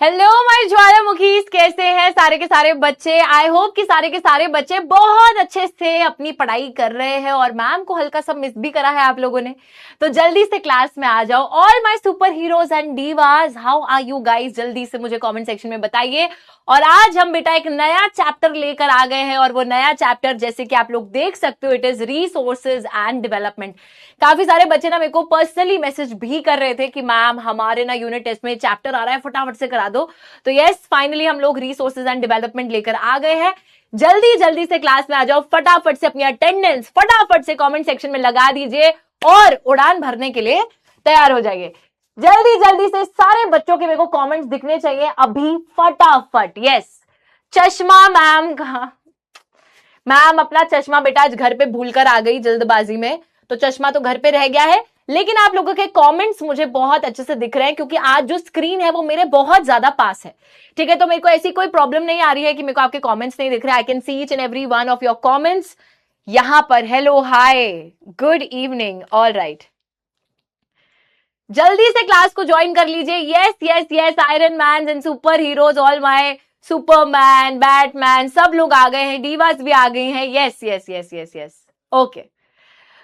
Hello my ज्वालामुखीज, कैसे हैं सारे के सारे बच्चे। आई होप कि सारे के सारे बच्चे बहुत अच्छे से अपनी पढ़ाई कर रहे हैं और मैम को हल्का सा मिस भी करा है आप लोगों ने। तो जल्दी से क्लास में आ जाओ। All my superheroes and divas, how are you guys, जल्दी से मुझे कमेंट सेक्शन में बताइए। और आज हम बेटा एक नया चैप्टर लेकर आ गए हैं और वो नया चैप्टर जैसे कि आप लोग देख सकते हो, it is resources and development. काफी सारे बच्चे ना मेरे को पर्सनली मैसेज भी कर रहे थे कि मैम हमारे ना यूनिट टेस्ट में चैप्टर आ रहा है, फटाफट से करा दो। तो यस, फाइनली हम लोग रिसोर्सेज एंड डेवलपमेंट लेकर आ गए हैं। जल्दी जल्दी से क्लास में आ जाओ, फटाफट से अपनी अटेंडेंस फटाफट से कमेंट सेक्शन में लगा दीजिए और उड़ान भरने के लिए तैयार हो जाइए। जल्दी जल्दी से सारे बच्चों के मेरे को कमेंट्स दिखने चाहिए अभी, फटाफट। यस, चश्मा मैम कहा? मैम अपना चश्मा बेटा आज घर पे भूल कर आ गई जल्दबाजी में, तो चश्मा तो घर पे रह गया है। लेकिन आप लोगों के कमेंट्स मुझे बहुत अच्छे से दिख रहे हैं क्योंकि आज जो स्क्रीन है वो मेरे बहुत ज्यादा पास है। ठीक है, तो मेरे को ऐसी कोई प्रॉब्लम नहीं आ रही है कि मेरे को आपके कमेंट्स नहीं दिख रहे। आई can see each and every one of your comments यहां पर। हेलो, हाय, गुड इवनिंग, ऑल राइट। जल्दी से क्लास को ज्वाइन कर लीजिए। Yes yes yes, iron man and super heroes, all my Superman, Batman, सब लोग आ गए हैं, डीवास भी आ गई हैं। Yes yes yes yes yes, okay.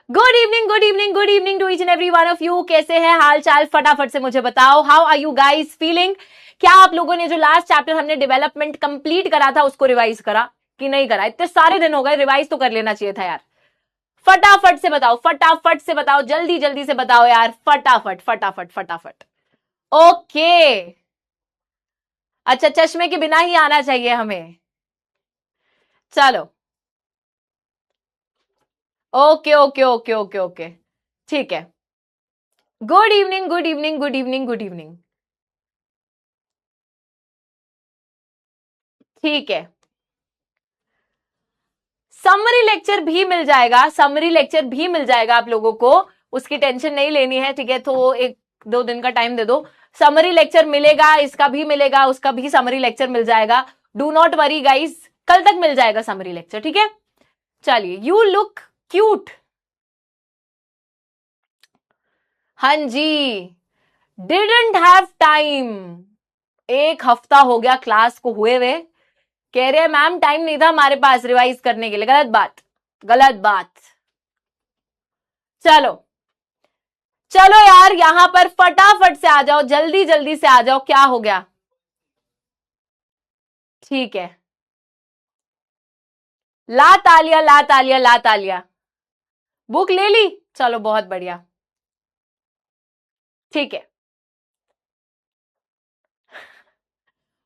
Good evening, good evening, good evening to each and every one of you. कैसे हैं हाल चाल, फटाफट से मुझे बताओ। How are you guys feeling? क्या आप लोगों ने जो लास्ट चैप्टर हमने डेवलपमेंट कंप्लीट करा था उसको रिवाइज करा कि नहीं करा? इतने सारे दिन हो गए, रिवाइज तो कर लेना चाहिए था यार। फटाफट से बताओ, फटाफट से बताओ, जल्दी जल्दी से बताओ यार, फटाफट फटाफट फटाफट। ओके, अच्छा, चश्मे के बिना ही आना चाहिए हमें। चलो, okay okay okay okay okay, ठीक है। Good evening, good evening, good evening, good evening. ठीक है, समरी लेक्चर भी मिल जाएगा, समरी लेक्चर भी मिल जाएगा आप लोगों को, उसकी टेंशन नहीं लेनी है। ठीक है, तो एक दो दिन का टाइम दे दो, समरी लेक्चर मिलेगा, इसका भी मिलेगा, उसका भी समरी लेक्चर मिल जाएगा। डू नॉट वरी गाइस, कल तक मिल जाएगा समरी लेक्चर। ठीक है, चलिए। यू लुक क्यूट, हाँ जी। डिडंट हैव टाइम, एक हफ्ता हो गया क्लास को हुए हुए, कह रहे हैं मैम टाइम नहीं था हमारे पास रिवाइज करने के लिए। गलत बात, गलत बात। चलो चलो यार, यहां पर फटाफट से आ जाओ, जल्दी जल्दी से आ जाओ। क्या हो गया? ठीक है, ला तालिया, ला तालिया, ला तालिया। बुक ले ली, चलो बहुत बढ़िया। ठीक है,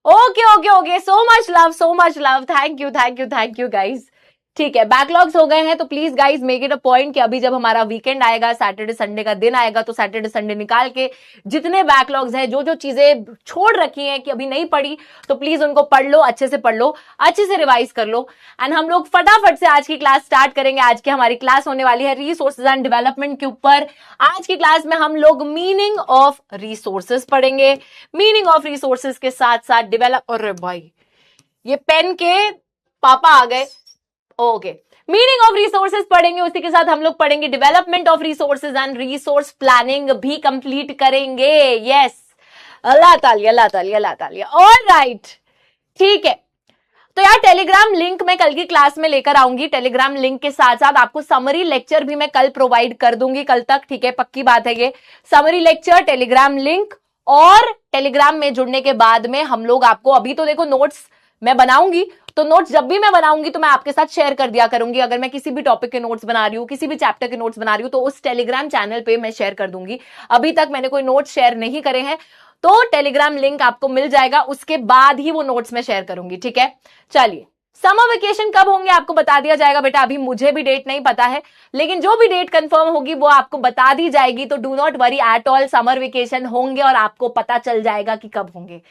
okay okay okay, so much love, so much love, thank you thank you thank you guys. ठीक है, बैकलॉग्स हो गए हैं तो please guys make it a point कि अभी जब हमारा वीकेंड आएगा, सैटरडे संडे का दिन आएगा, तो सैटरडे संडे निकाल के जितने बैकलॉग्स हैं, जो जो चीजें छोड़ रखी हैं कि अभी नहीं पढ़ी, तो प्लीज उनको पढ़ लो, अच्छे से पढ़ लो, अच्छे से रिवाइज कर लो। एंड हम लोग फटाफट से आज की क्लास स्टार्ट करेंगे। आज की हमारी क्लास होने वाली है रिसोर्सेज एंड डेवलपमेंट के ऊपर। आज की क्लास में हम लोग मीनिंग ऑफ रिसोर्सेज पढ़ेंगे, मीनिंग ऑफ रिसोर्सेज के साथ साथ डेवलप। और भाई ये पेन के पापा आ गए। ओके, मीनिंग ऑफ रिसोर्सेज पढ़ेंगे, उसी के साथ हम लोग पढ़ेंगे development of resources and resource planning भी कंप्लीट करेंगे। यस, अल्लाह तालिया, अल्लाह तालिया, अल्लाह तालिया। ऑल राइट, ठीक है। तो यार टेलीग्राम लिंक मैं कल की क्लास में लेकर आऊंगी। टेलीग्राम लिंक के साथ साथ आपको समरी लेक्चर भी मैं कल प्रोवाइड कर दूंगी, कल तक। ठीक है, पक्की बात है ये। समरी लेक्चर, टेलीग्राम लिंक, और टेलीग्राम में जुड़ने के बाद में हम लोग आपको, अभी तो देखो नोट्स मैं बनाऊंगी, तो नोट्स जब भी मैं बनाऊंगी तो मैं आपके साथ शेयर कर दिया करूंगी। अगर मैं किसी भी टॉपिक के नोट्स बना रही हूँ, किसी भी चैप्टर के नोट्स बना रही हूँ, तो उस टेलीग्राम चैनल पे मैं शेयर कर दूंगी। अभी तक मैंने कोई नोट्स शेयर नहीं करे हैं, तो टेलीग्राम लिंक आपको मिल जाएगा, उसके बाद ही वो नोट्स में शेयर करूंगी। ठीक है, चलिए। समर वेकेशन कब होंगे आपको बता दिया जाएगा बेटा, अभी मुझे भी डेट नहीं पता है, लेकिन जो भी डेट कंफर्म होगी वो आपको बता दी जाएगी। तो do not worry at all, summer vacation होंगे और आपको पता चल जाएगा कि कब होंगे।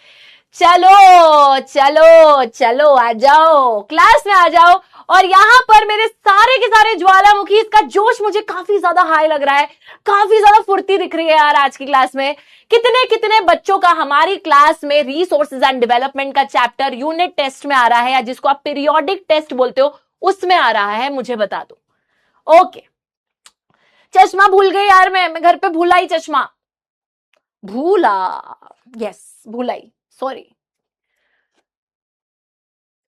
चलो चलो चलो, आ जाओ, क्लास में आ जाओ। और यहां पर मेरे सारे के सारे ज्वालामुखी, इसका जोश मुझे काफी ज्यादा हाई लग रहा है, काफी ज्यादा फुर्ती दिख रही है यार आज की क्लास में। कितने कितने बच्चों का हमारी क्लास में रिसोर्सेज एंड डेवलपमेंट का चैप्टर यूनिट टेस्ट में आ रहा है, या जिसको आप पीरियोडिक टेस्ट बोलते हो, उसमें आ रहा है, मुझे बता दो। ओके, चश्मा भूल गई यार, मैं घर पे भूला ही चश्मा, भूला। यस, भूला ही, सॉरी,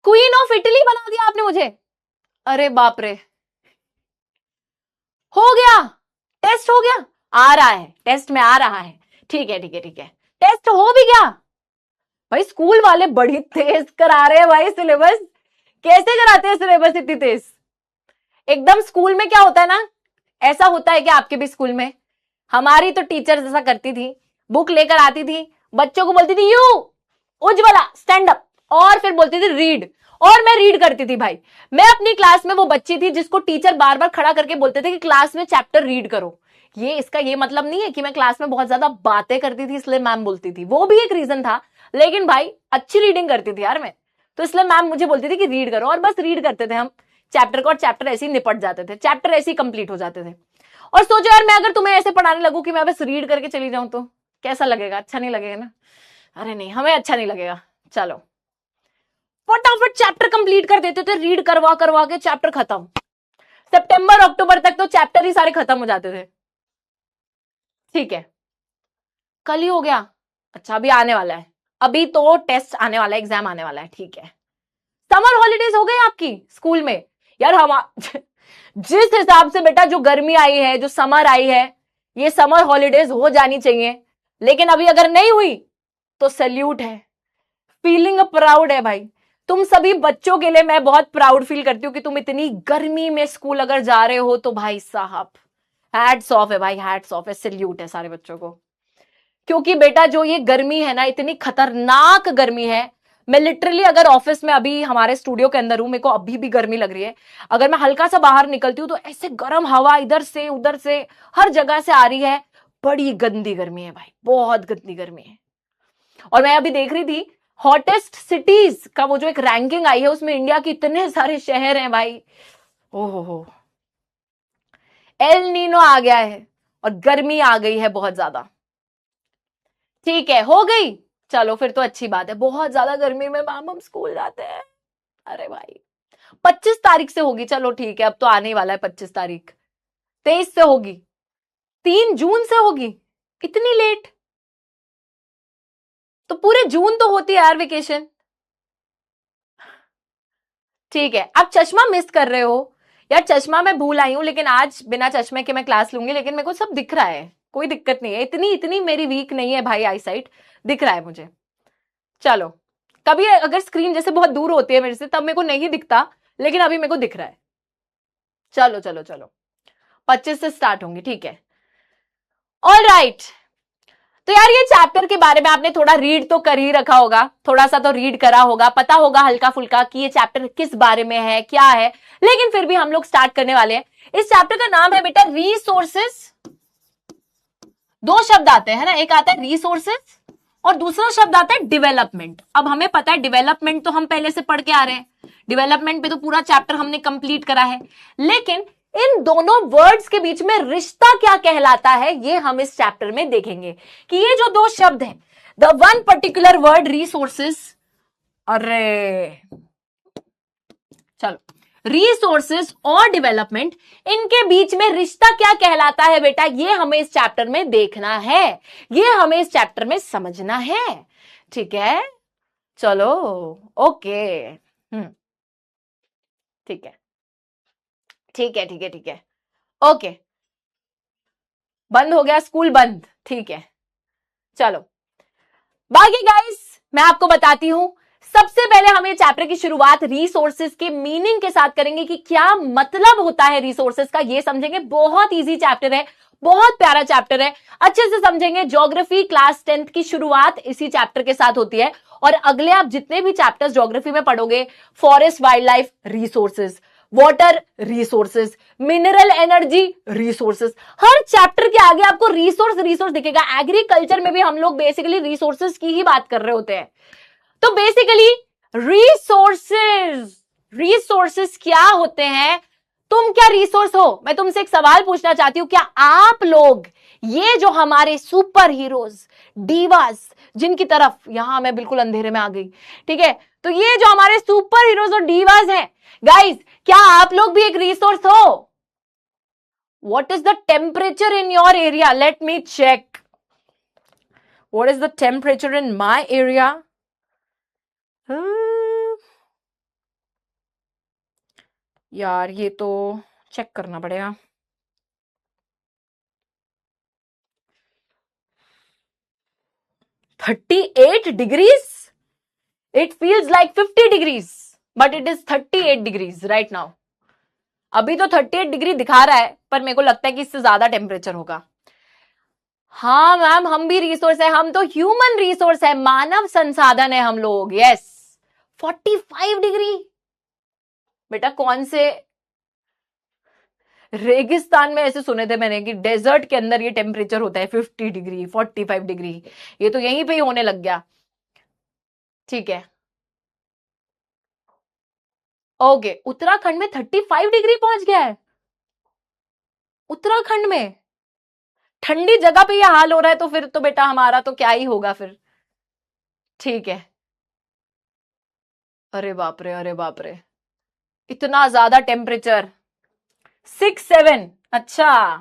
क्वीन ऑफ इटली बना दिया आपने मुझे। अरे बाप रे, हो गया, टेस्ट हो गया, आ रहा है, टेस्ट में आ रहा है, ठीक है ठीक है ठीक है, टेस्ट हो भी गया। भाई स्कूल वाले बड़ी तेज करा रहे हैं भाई सिलेबस। कैसे कराते हैं सिलेबस इतनी तेज? एकदम स्कूल में क्या होता है ना, ऐसा होता है कि आपके भी स्कूल में, हमारी तो टीचर ऐसा करती थी, बुक लेकर आती थी, बच्चों को बोलती थी यू उज्ज्वला स्टैंड अप, और फिर बोलती थी रीड, और मैं रीड करती थी। भाई मैं अपनी क्लास में वो बच्ची थी जिसको टीचर बार बार खड़ा करके बोलते थे कि क्लास में चैप्टर रीड करो। ये इसका ये मतलब नहीं है कि मैं क्लास में बहुत ज्यादा बातें करती थी इसलिए मैम बोलती थी, वो भी एक रीजन था, लेकिन भाई अच्छी रीडिंग करती थी यार मैं, तो इसलिए मैम मुझे बोलती थी कि रीड करो, और बस रीड करते थे हम चैप्टर को, और चैप्टर ऐसे ही निपट जाते थे, चैप्टर ऐसे ही कंप्लीट हो जाते थे। और सोचो यार, मैं अगर तुम्हें ऐसे पढ़ाने लगूं कि मैं बस रीड करके चली जाऊं तो कैसा लगेगा? अच्छा नहीं लगेगा ना? अरे नहीं, हमें अच्छा नहीं लगेगा। चलो फटाफट चैप्टर कंप्लीट कर देते थे, रीड करवा करवा के चैप्टर खत्म। सितंबर अक्टूबर तक तो चैप्टर ही सारे खत्म हो जाते थे। ठीक है, कल ही हो गया? अच्छा अभी आने वाला है, अभी तो टेस्ट आने वाला है, एग्जाम आने वाला है, ठीक है। समर हॉलीडेज हो गई आपकी स्कूल में? यार हम जिस हिसाब से बेटा जो गर्मी आई है, जो समर आई है, ये समर हॉलीडेज हो जानी चाहिए, लेकिन अभी अगर नहीं हुई तो सैल्यूट है, फीलिंग प्राउड है भाई। तुम सभी बच्चों के लिए मैं बहुत प्राउड फील करती हूँ कि तुम इतनी गर्मी में स्कूल अगर जा रहे हो तो भाई साहब हैट्स ऑफ है भाई, हैट्स ऑफ है, सैल्यूट है सारे बच्चों को। क्योंकि बेटा जो ये गर्मी है ना, इतनी खतरनाक गर्मी है, मैं लिटरली अगर ऑफिस में अभी हमारे स्टूडियो के अंदर हूं, मेरे को अभी भी गर्मी लग रही है, अगर मैं हल्का सा बाहर निकलती हूँ तो ऐसे गर्म हवा इधर से उधर से हर जगह से आ रही है, बड़ी गंदी गर्मी है भाई, बहुत गंदी गर्मी है। और मैं अभी देख रही थी हॉटेस्ट सिटीज का वो जो एक रैंकिंग आई है, उसमें इंडिया के इतने सारे शहर हैं भाई, ओहो, एल नीनो आ गया है और गर्मी आ गई है बहुत ज्यादा। ठीक है, हो गई, चलो फिर तो अच्छी बात है। बहुत ज्यादा गर्मी में मैम हम स्कूल जाते हैं, अरे भाई 25 तारीख से होगी, चलो ठीक है, अब तो आने ही वाला है 25 तारीख, 23 से होगी, 3 जून से होगी, इतनी लेट? तो पूरे जून तो होती है यार वेकेशन। ठीक है, आप चश्मा मिस कर रहे हो यार, चश्मा मैं भूल आई हूं, लेकिन आज बिना चश्मे के मैं क्लास लूंगी, लेकिन मेरे को सब दिख रहा है, कोई दिक्कत नहीं है, इतनी इतनी मेरी वीक नहीं है भाई, आई साइट दिख रहा है मुझे। चलो, कभी अगर स्क्रीन जैसे बहुत दूर होती है मेरे से तब मेरे को नहीं दिखता, लेकिन अभी मेरे को दिख रहा है। चलो चलो चलो, 25 से स्टार्ट होंगी, ठीक है, ऑल राइट। तो यार ये चैप्टर के बारे में आपने थोड़ा रीड तो कर ही रखा होगा, थोड़ा सा तो रीड करा होगा, पता होगा हल्का फुल्का कि ये चैप्टर किस बारे में है, क्या है, लेकिन फिर भी हम लोग स्टार्ट करने वाले हैं। इस चैप्टर का नाम है बेटा रिसोर्सेस। दो शब्द आते हैं ना, एक आता है रिसोर्सेस और दूसरा शब्द आता है डेवलपमेंट। अब हमें पता है डेवलपमेंट तो हम पहले से पढ़ के आ रहे हैं, डेवलपमेंट पे तो पूरा चैप्टर हमने कंप्लीट करा है, लेकिन इन दोनों वर्ड्स के बीच में रिश्ता क्या कहलाता है ये हम इस चैप्टर में देखेंगे कि ये जो दो शब्द हैं, the one particular word resources, अरे चलो, रिसोर्सेस और डेवलपमेंट, इनके बीच में रिश्ता क्या कहलाता है बेटा, ये हमें इस चैप्टर में देखना है, ये हमें इस चैप्टर में समझना है, ठीक है। चलो ओके, ठीक है ठीक है ठीक है ठीक है, ओके, बंद हो गया स्कूल बंद, ठीक है। चलो बाकी गाइस मैं आपको बताती हूं, सबसे पहले हम ये चैप्टर की शुरुआत रिसोर्सेज के मीनिंग के साथ करेंगे कि क्या मतलब होता है रिसोर्सेज का, ये समझेंगे। बहुत इजी चैप्टर है, बहुत प्यारा चैप्टर है, अच्छे से समझेंगे। ज्योग्राफी क्लास 10th की शुरुआत इसी चैप्टर के साथ होती है, और अगले आप जितने भी चैप्टर्स ज्योग्राफी में पढ़ोगे, forest wildlife resources, water resources, mineral energy resources, हर चैप्टर के आगे आपको रिसोर्स रिसोर्स दिखेगा। एग्रीकल्चर में भी हम लोग बेसिकली रिसोर्सेज की ही बात कर रहे होते हैं। तो बेसिकली रिसोर्सेज, रिसोर्सेज क्या होते हैं? तुम क्या रिसोर्स हो? मैं तुमसे एक सवाल पूछना चाहती हूं, क्या आप लोग ये जो हमारे सुपर हीरोज डीवास, जिनकी तरफ, यहां मैं बिल्कुल अंधेरे में आ गई, ठीक है, तो ये जो हमारे सुपर हीरोज और डीवास हैं गाइस, क्या आप लोग भी एक रिसोर्स हो? What is the temperature in your area? Let me check, what is the temperature in my area? यार ये तो चेक करना पड़ेगा। $38? It feels like 50 degrees, but it is 38 degrees right now. अभी तो 38 डिग्री दिखा रहा है, पर मेरे को लगता है कि इससे ज्यादा टेम्परेचर होगा। हाँ मैम, हम भी रिसोर्स है, हम तो ह्यूमन रिसोर्स है, मानव संसाधन है हम लोग। Yes, 45 degree. बेटा कौन से रेगिस्तान में ऐसे सुने थे मैंने कि डेजर्ट के अंदर ये टेम्परेचर होता है 50 डिग्री 45 डिग्री। ये तो यहीं पे ही होने लग गया। ठीक है, ओके। उत्तराखंड में 35 डिग्री पहुंच गया है। उत्तराखंड में ठंडी जगह पे ये हाल हो रहा है, तो फिर तो बेटा हमारा तो क्या ही होगा फिर। ठीक है। अरे बाप रे, अरे बाप रे, इतना ज्यादा टेम्परेचर। 6-7। अच्छा,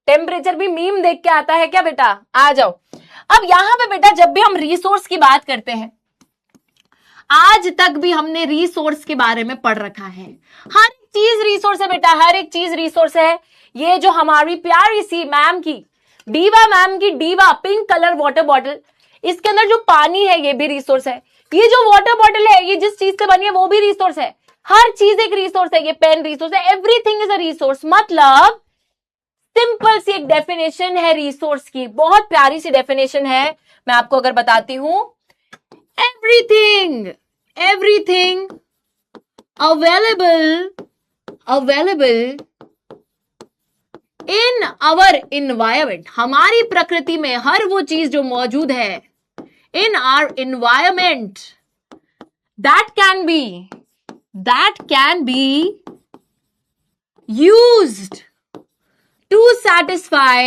टेम्परेचर भी मीम देख के आता है क्या बेटा? आ जाओ। अब यहां पे बेटा जब भी हम रिसोर्स की बात करते हैं, आज तक भी हमने रिसोर्स के बारे में पढ़ रखा है। हर एक चीज रिसोर्स है बेटा, हर एक चीज रिसोर्स है। ये जो हमारी प्यारी सी मैम की diva pink colour water bottle, इसके अंदर जो पानी है ये भी रिसोर्स है। ये जो वाटर बॉटल है ये जिस चीज से बनी है वो भी रिसोर्स है। हर चीज एक रिसोर्स है। ये पेन रिसोर्स है, एवरीथिंग इज अ रिसोर्स। मतलब सिंपल सी एक डेफिनेशन है रिसोर्स की, बहुत प्यारी सी डेफिनेशन है। मैं आपको अगर बताती हूं, everything available in our environment, हमारी प्रकृति में हर वो चीज जो मौजूद है in our environment, that can be used to satisfy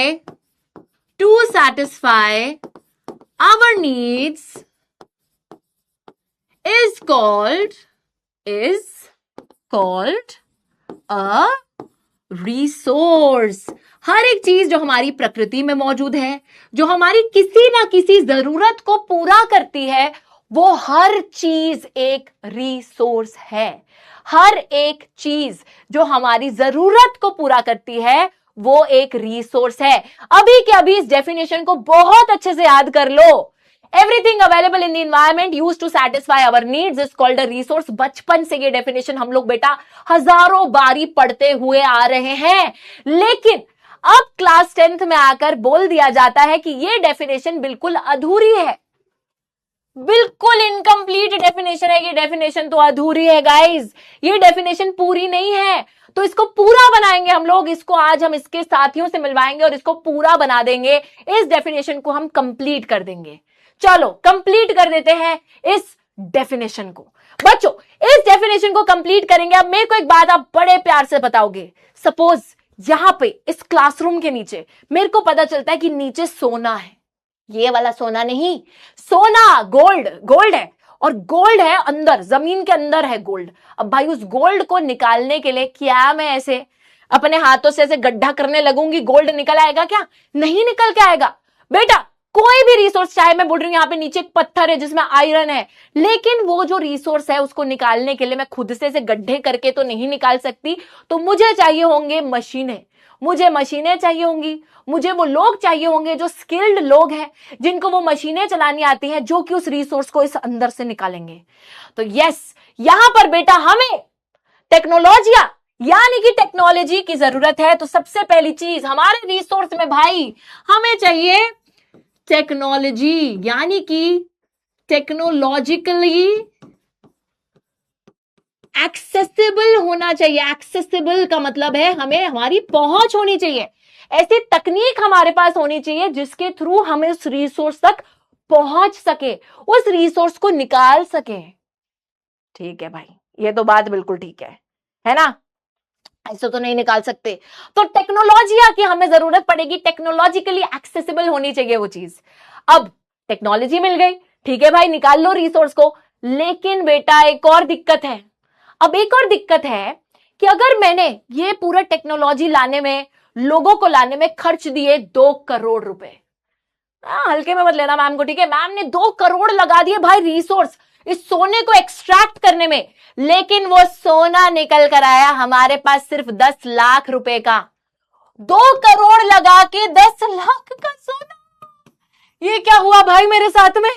our needs is called a resource। हर एक चीज जो हमारी प्रकृति में मौजूद है, जो हमारी किसी ना किसी जरूरत को पूरा करती है, वो हर चीज एक रिसोर्स है। हर एक चीज जो हमारी जरूरत को पूरा करती है वो एक रिसोर्स है। अभी के अभी इस डेफिनेशन को बहुत अच्छे से याद कर लो। Everything available in the environment use to satisfy our needs is called a resource. बचपन से ये डेफिनेशन हम लोग बेटा हजारों बारी पढ़ते हुए आ रहे हैं, लेकिन अब क्लास 10th में आकर बोल दिया जाता है कि ये डेफिनेशन बिल्कुल अधूरी है, बिल्कुल इनकम्प्लीट डेफिनेशन है। ये डेफिनेशन तो अधूरी है गाइस, ये डेफिनेशन पूरी नहीं है। तो इसको पूरा बनाएंगे हम लोग। इसको आज हम इसके साथियों से मिलवाएंगे और इसको पूरा बना देंगे। इस डेफिनेशन को हम कंप्लीट कर देंगे। चलो कंप्लीट कर देते हैं इस डेफिनेशन को। बच्चों इस डेफिनेशन को कंप्लीट करेंगे। अब मेरे को एक बात आप बड़े प्यार से बताओगे। सपोज यहां पे इस क्लासरूम के नीचे मेरे को पता चलता है कि नीचे सोना है। ये वाला सोना नहीं, सोना गोल्ड है, और गोल्ड है अंदर, जमीन के अंदर है गोल्ड। अब भाई उस गोल्ड को निकालने के लिए क्या मैं ऐसे अपने हाथों से ऐसे गड्ढा करने लगूंगी, गोल्ड निकल आएगा क्या? नहीं निकल के आएगा बेटा। कोई भी रिसोर्स, चाहे मैं बोल रही हूं यहां पे नीचे एक पत्थर है जिसमें आयरन है, लेकिन वो जो रिसोर्स है उसको निकालने के लिए मैं खुद से गड्ढे करके तो नहीं निकाल सकती। तो मुझे चाहिए होंगे मशीनें, मुझे मशीनें चाहिए होंगी, मुझे वो लोग चाहिए होंगे जो स्किल्ड लोग हैं, जिनको वो मशीनें चलानी आती हैं, जो कि उस रिसोर्स को इस अंदर से निकालेंगे। तो यस, यहां पर बेटा हमें टेक्नोलॉजिया यानी कि टेक्नोलॉजी की जरूरत है। तो सबसे पहली चीज हमारे रिसोर्स में भाई हमें चाहिए टेक्नोलॉजी, यानी कि टेक्नोलॉजिकली एक्सेसिबल होना चाहिए। एक्सेसिबल का मतलब है हमें हमारी पहुंच होनी चाहिए, ऐसी तकनीक हमारे पास होनी चाहिए जिसके थ्रू हमें उस रिसोर्स तक पहुंच सके, उस रिसोर्स को निकाल सके। ठीक है भाई, ये तो बात बिल्कुल ठीक है ना? ऐसे तो नहीं निकाल सकते। तो टेक्नोलॉजिया की हमें जरूरत पड़ेगी, टेक्नोलॉजिकली एक्सेसिबल होनी चाहिए वो चीज। अब टेक्नोलॉजी मिल गई, ठीक है भाई, निकाल लो रिसोर्स को। लेकिन बेटा एक और दिक्कत है। अब एक और दिक्कत है कि अगर मैंने ये पूरा टेक्नोलॉजी लाने में, लोगों को लाने में खर्च दिए 2 करोड़ रुपए, हल्के में मत लेना मैम को, ठीक है? मैम ने 2 करोड़ लगा दिए भाई रिसोर्स, इस सोने को एक्सट्रैक्ट करने में, लेकिन वो सोना निकल कर आया हमारे पास सिर्फ 10 लाख रुपए का। 2 करोड़ लगा के 10 लाख का सोना। ये क्या हुआ भाई मेरे साथ में?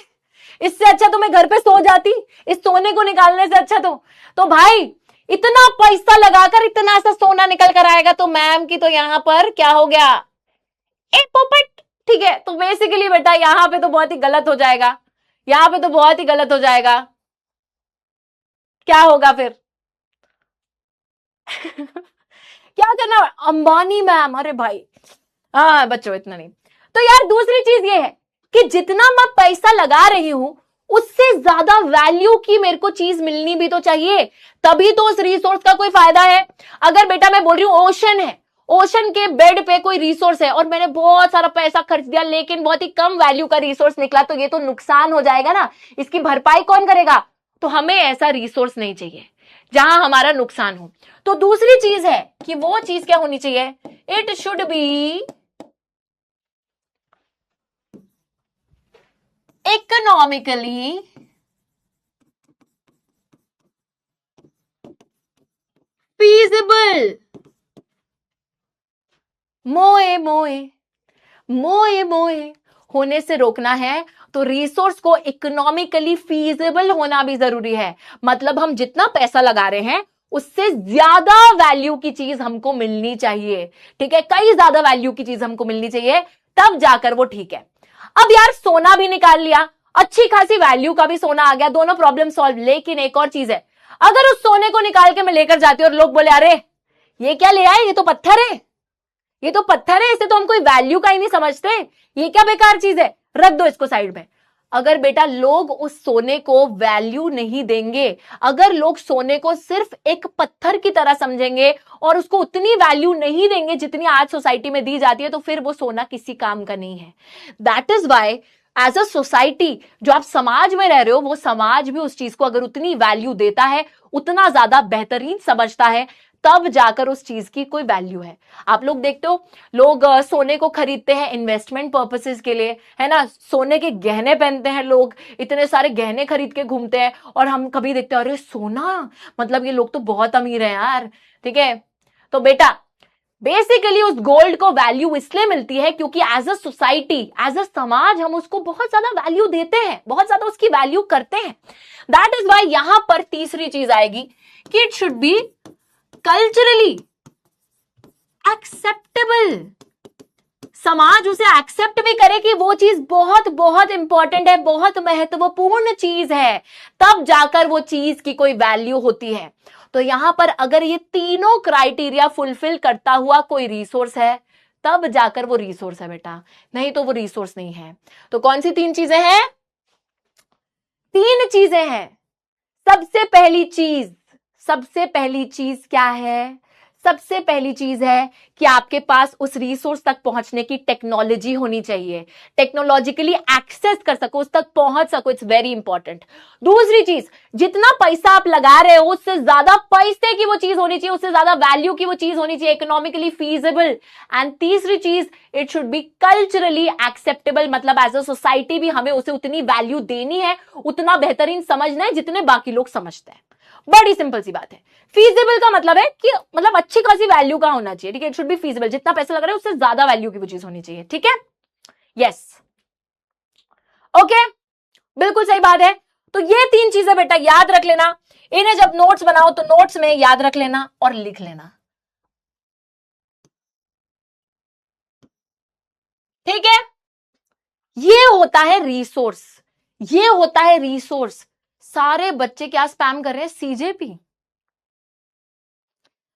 इससे अच्छा तो मैं घर पे सो जाती, इस सोने को निकालने से अच्छा। तो भाई इतना पैसा लगाकर इतना सा सोना निकल कर आएगा, तो मैम की तो यहां पर क्या हो गया, एक पोपट। ठीक है, तो बेसिकली बेटा यहां पे तो बहुत ही गलत हो जाएगा, यहां पे तो बहुत ही गलत हो जाएगा। क्या होगा फिर? क्या करना? अंबानी मैम, अरे भाई हाँ बच्चों इतना नहीं। तो यार दूसरी चीज ये है कि जितना मैं पैसा लगा रही हूं उससे ज्यादा वैल्यू की मेरे को चीज मिलनी भी तो चाहिए, तभी तो उस रिसोर्स का कोई फायदा है। अगर बेटा मैं बोल रही हूं ओशन है, ओशन के बेड पे कोई रिसोर्स है और मैंने बहुत सारा पैसा खर्च दिया लेकिन बहुत ही कम वैल्यू का रिसोर्स निकला, तो ये तो नुकसान हो जाएगा ना, इसकी भरपाई कौन करेगा? तो हमें ऐसा रिसोर्स नहीं चाहिए जहां हमारा नुकसान हो। तो दूसरी चीज है कि वो चीज क्या होनी चाहिए, it should be economically feasible. मोए मोए मोए मोए होने से रोकना है तो रिसोर्स को इकोनॉमिकली फीजिबल होना भी जरूरी है। मतलब हम जितना पैसा लगा रहे हैं उससे ज्यादा वैल्यू की चीज हमको मिलनी चाहिए। ठीक है, कई ज्यादा वैल्यू की चीज हमको मिलनी चाहिए, तब जाकर वो ठीक है। अब यार सोना भी निकाल लिया, अच्छी खासी वैल्यू का भी सोना आ गया, दोनों प्रॉब्लम सॉल्व। लेकिन एक और चीज है, अगर उस सोने को निकाल के मैं लेकर जाती हूँ और लोग बोले अरे ये क्या ले आए, ये तो पत्थर है, ये तो पत्थर है, इसे तो हम कोई वैल्यू का ही नहीं समझते, ये क्या बेकार चीज है, रख दो इसको साइड में। अगर बेटा लोग उस सोने को वैल्यू नहीं देंगे, अगर लोग सोने को सिर्फ एक पत्थर की तरह समझेंगे और उसको उतनी वैल्यू नहीं देंगे जितनी आज सोसाइटी में दी जाती है, तो फिर वो सोना किसी काम का नहीं है। That is why as a society, जो आप समाज में रह रहे हो, वो समाज भी उस चीज को अगर उतनी वैल्यू देता है, उतना ज्यादा बेहतरीन समझता है, तब जाकर उस चीज की कोई वैल्यू है। आप लोग देखते हो लोग सोने को खरीदते हैं इन्वेस्टमेंट पर्पसेस के लिए, है ना, सोने के गहने पहनते हैं लोग, इतने सारे गहने खरीद के घूमते हैं, और हम कभी देखते हैं अरे सोना, मतलब ये लोग तो बहुत अमीर हैं यार। ठीक है, तो बेटा बेसिकली उस गोल्ड को वैल्यू इसलिए मिलती है क्योंकि as a society, as a समाज हम उसको बहुत ज्यादा वैल्यू देते हैं, बहुत ज्यादा उसकी वैल्यू करते हैं। दैट इज वाई यहां पर तीसरी चीज आएगी कि it should be culturally acceptable. समाज उसे एक्सेप्ट भी करे कि वो चीज बहुत बहुत इंपॉर्टेंट है, बहुत महत्वपूर्ण चीज है, तब जाकर वो चीज की कोई वैल्यू होती है। तो यहां पर अगर ये तीनों क्राइटेरिया फुलफिल करता हुआ कोई रिसोर्स है, तब जाकर वो रिसोर्स है बेटा, नहीं तो वो रिसोर्स नहीं है। तो कौन सी 3 चीजें हैं? 3 चीजें हैं। सबसे पहली चीज क्या है? सबसे पहली चीज है कि आपके पास उस रिसोर्स तक पहुंचने की टेक्नोलॉजी होनी चाहिए, टेक्नोलॉजिकली एक्सेस कर सको, उस तक पहुंच सको, इट्स वेरी इंपॉर्टेंट। दूसरी चीज, जितना पैसा आप लगा रहे हो उससे ज्यादा पैसे की वो चीज होनी चाहिए, उससे ज्यादा वैल्यू की वो चीज होनी चाहिए, इकोनॉमिकली फीजिबल। एंड तीसरी चीज, it should be culturally acceptable, मतलब एज अ सोसाइटी भी हमें उसे उतनी वैल्यू देनी है, उतना बेहतरीन समझना है जितने बाकी लोग समझते हैं। बड़ी सिंपल सी बात है। फीजिबल का मतलब है कि मतलब अच्छी खासी वैल्यू का होना चाहिए। ठीक है, इट शुड बी फीजिबल, जितना पैसा लग रहा है उससे ज्यादा वैल्यू की वो चीज होनी चाहिए। ठीक है, यस, ओके, बिल्कुल सही बात है। तो ये 3 चीजें बेटा याद रख लेना, इन्हें जब नोट्स बनाओ तो नोट्स में याद रख लेना और लिख लेना। ठीक है, ये होता है रिसोर्स, ये होता है रिसोर्स। सारे बच्चे क्या स्पैम कर रहे हैं? सीजेपी।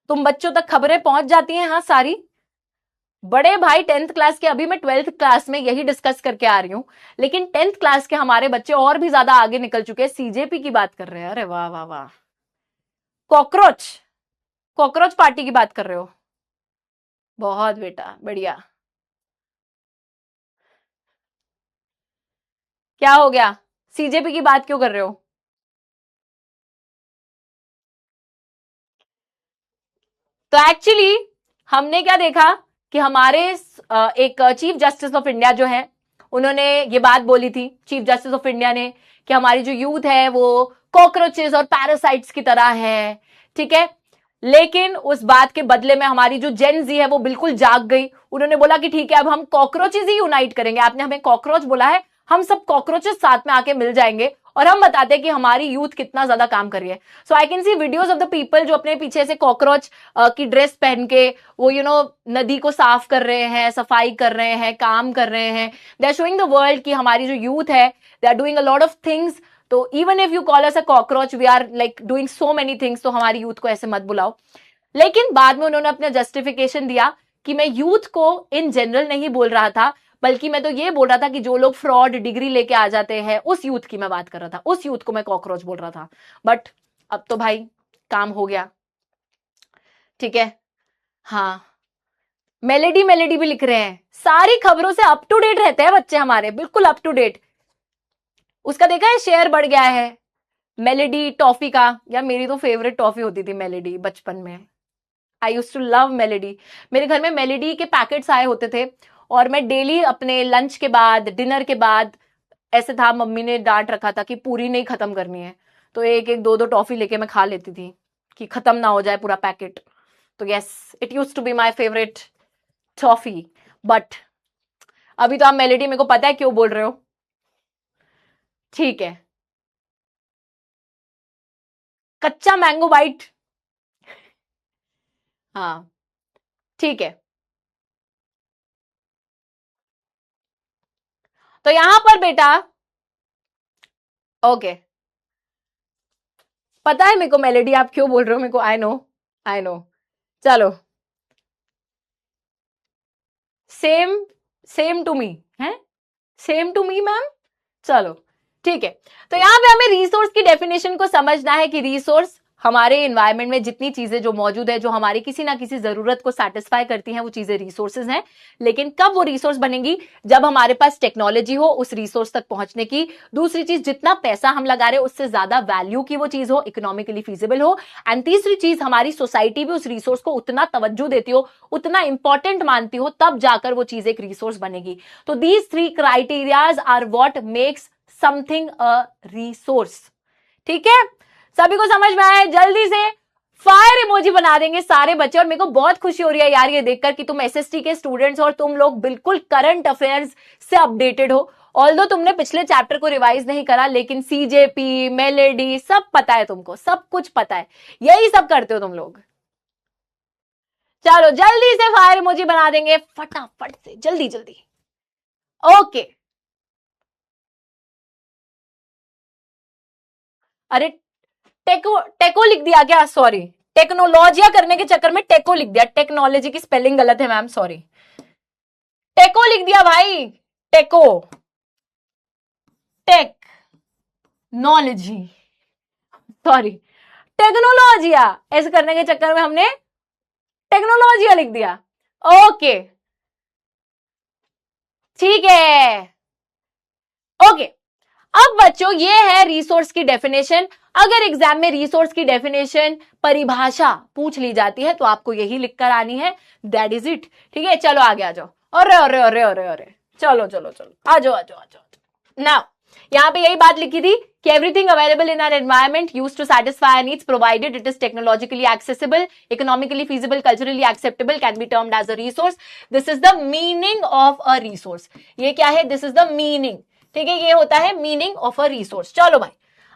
तुम बच्चों तक खबरें पहुंच जाती हैं? हाँ सारी। बड़े भाई 10th क्लास के, अभी मैं 12th क्लास में यही डिस्कस करके आ रही हूं, लेकिन 10th क्लास के हमारे बच्चे और भी ज्यादा आगे निकल चुके हैं, सीजेपी की बात कर रहे हैं। अरे वाह वाह वाह। कॉकरोच, कॉकरोच पार्टी की बात कर रहे हो, बहुत बेटा बढ़िया। क्या हो गया? सीजेपी की बात क्यों कर रहे हो? तो एक्चुअली हमने क्या देखा कि हमारे एक चीफ जस्टिस ऑफ इंडिया जो है, उन्होंने ये बात बोली थी, चीफ जस्टिस ऑफ इंडिया ने, कि हमारी जो यूथ है वो कॉकरोचेस और पैरासाइट्स की तरह है, ठीक है। लेकिन उस बात के बदले में हमारी जो जेन जी है वो बिल्कुल जाग गई। उन्होंने बोला कि ठीक है, अब हम कॉकरोचेस ही यूनाइट करेंगे। आपने हमें कॉकरोच बोला है, हम सब कॉकरोचेस साथ में आके मिल जाएंगे और हम बताते हैं कि हमारी यूथ कितना ज्यादा काम कर रही है। So I can see videos of the people जो अपने पीछे से कॉकरोच की ड्रेस पहन के वो नदी को साफ कर रहे हैं, सफाई कर रहे हैं, काम कर रहे हैं। They are showing the world कि हमारी जो यूथ है they are doing a lot of things. तो even if you call us a cockroach, we are like doing so many things. तो हमारी यूथ को ऐसे मत बुलाओ। लेकिन बाद में उन्होंने अपना जस्टिफिकेशन दिया कि मैं यूथ को इन जनरल नहीं बोल रहा था, बल्कि मैं तो ये बोल रहा था कि जो लोग फ्रॉड डिग्री लेके आ जाते हैं उस यूथ की मैं बात कर रहा था, उस यूथ को मैं कॉकरोच बोल रहा था। बट अब तो भाई काम हो गया, ठीक है। हाँ, मेलेडी भी लिख रहे हैं, सारी खबरों से अप टू डेट रहते हैं बच्चे हमारे, बिल्कुल अप टू डेट। उसका देखा है, शेयर बढ़ गया है मेलेडी टॉफी का। यार मेरी तो फेवरेट टॉफी होती थी मेलेडी बचपन में। आई यूज टू लव मेलेडी। मेरे घर में मेलेडी के पैकेट्स आए होते थे और मैं डेली अपने लंच के बाद, डिनर के बाद, ऐसे था, मम्मी ने डांट रखा था कि पूरी नहीं खत्म करनी है, तो एक एक दो दो टॉफी लेके मैं खा लेती थी कि खत्म ना हो जाए पूरा पैकेट। तो yes, it use to be my favourite toffee. But अभी तो आप मेलेडी, मेरे को पता है क्यों बोल रहे हो, ठीक है। कच्चा मैंगो बाइट, हाँ ठीक है। तो यहां पर बेटा, ओके, पता है मेरे को मेलेडी आप क्यों बोल रहे हो, मेरे को आई नो, आई नो। चलो, सेम सेम टू मी है, सेम टू मी मैम। चलो ठीक है। तो यहां पे हमें रिसोर्स की डेफिनेशन को समझना है कि रिसोर्स हमारे एनवायरनमेंट में जितनी चीजें जो मौजूद है, जो हमारी किसी ना किसी जरूरत को सेटिस्फाई करती हैं, वो चीजें रिसोर्सेज हैं। लेकिन कब वो रिसोर्स बनेंगी, जब हमारे पास टेक्नोलॉजी हो उस रिसोर्स तक पहुंचने की। दूसरी चीज, जितना पैसा हम लगा रहे हैं उससे ज्यादा वैल्यू की वो चीज हो, इकोनॉमिकली फीजिबल हो। एंड तीसरी चीज, हमारी सोसाइटी भी उस रिसोर्स को उतना तवज्जो देती हो, उतना इंपॉर्टेंट मानती हो, तब जाकर वो चीज एक रिसोर्स बनेगी। तो these three criterias are what makes something a resource. ठीक है, सभी को समझ में आया? जल्दी से फायर इमोजी बना देंगे सारे बच्चे। और मेरे को बहुत खुशी हो रही है यार ये देखकर कि तुम एसएसटी के स्टूडेंट्स और तुम लोग बिल्कुल करंट अफेयर्स से अपडेटेड हो। ऑल्दो तुमने पिछले चैप्टर को रिवाइज नहीं करा, लेकिन सीजेपी, मेलेडी सब पता है तुमको, सब कुछ पता है, यही सब करते हो तुम लोग। चलो जल्दी से फायर इमोजी बना देंगे फटाफट से, जल्दी जल्दी। ओके, अरे टेको लिख दिया क्या? सॉरी, टेक्नोलॉजिया करने के चक्कर में टेको लिख दिया, टेक्नोलॉजी की स्पेलिंग गलत है मैम, सॉरी। टेको लिख दिया भाई, टेको, टेक्नोलॉजी, सॉरी, टेक्नोलॉजिया। ऐसे करने के चक्कर में हमने टेक्नोलॉजिया लिख दिया। ओके ठीक है, ओके। अब बच्चों ये है रिसोर्स की डेफिनेशन। अगर एग्जाम में रिसोर्स की डेफिनेशन, परिभाषा पूछ ली जाती है तो आपको यही लिखकर आनी है, दैट इज इट। ठीक है, चलो आगे आ जाओ। अरे अरे अरे अरे अरे, चलो चलो चलो, आ जाओ आ जाओ आ जाओ। नाउ यहां पे यही बात लिखी थी कि everything available in our environment used to satisfy needs provided it is technologically accessible, economically feasible, culturally acceptable, can be termed as a resource. This is the meaning of a resource. ये क्या है? This is the meaning. ठीक है, ये होता है meaning of a resource. चलो भाई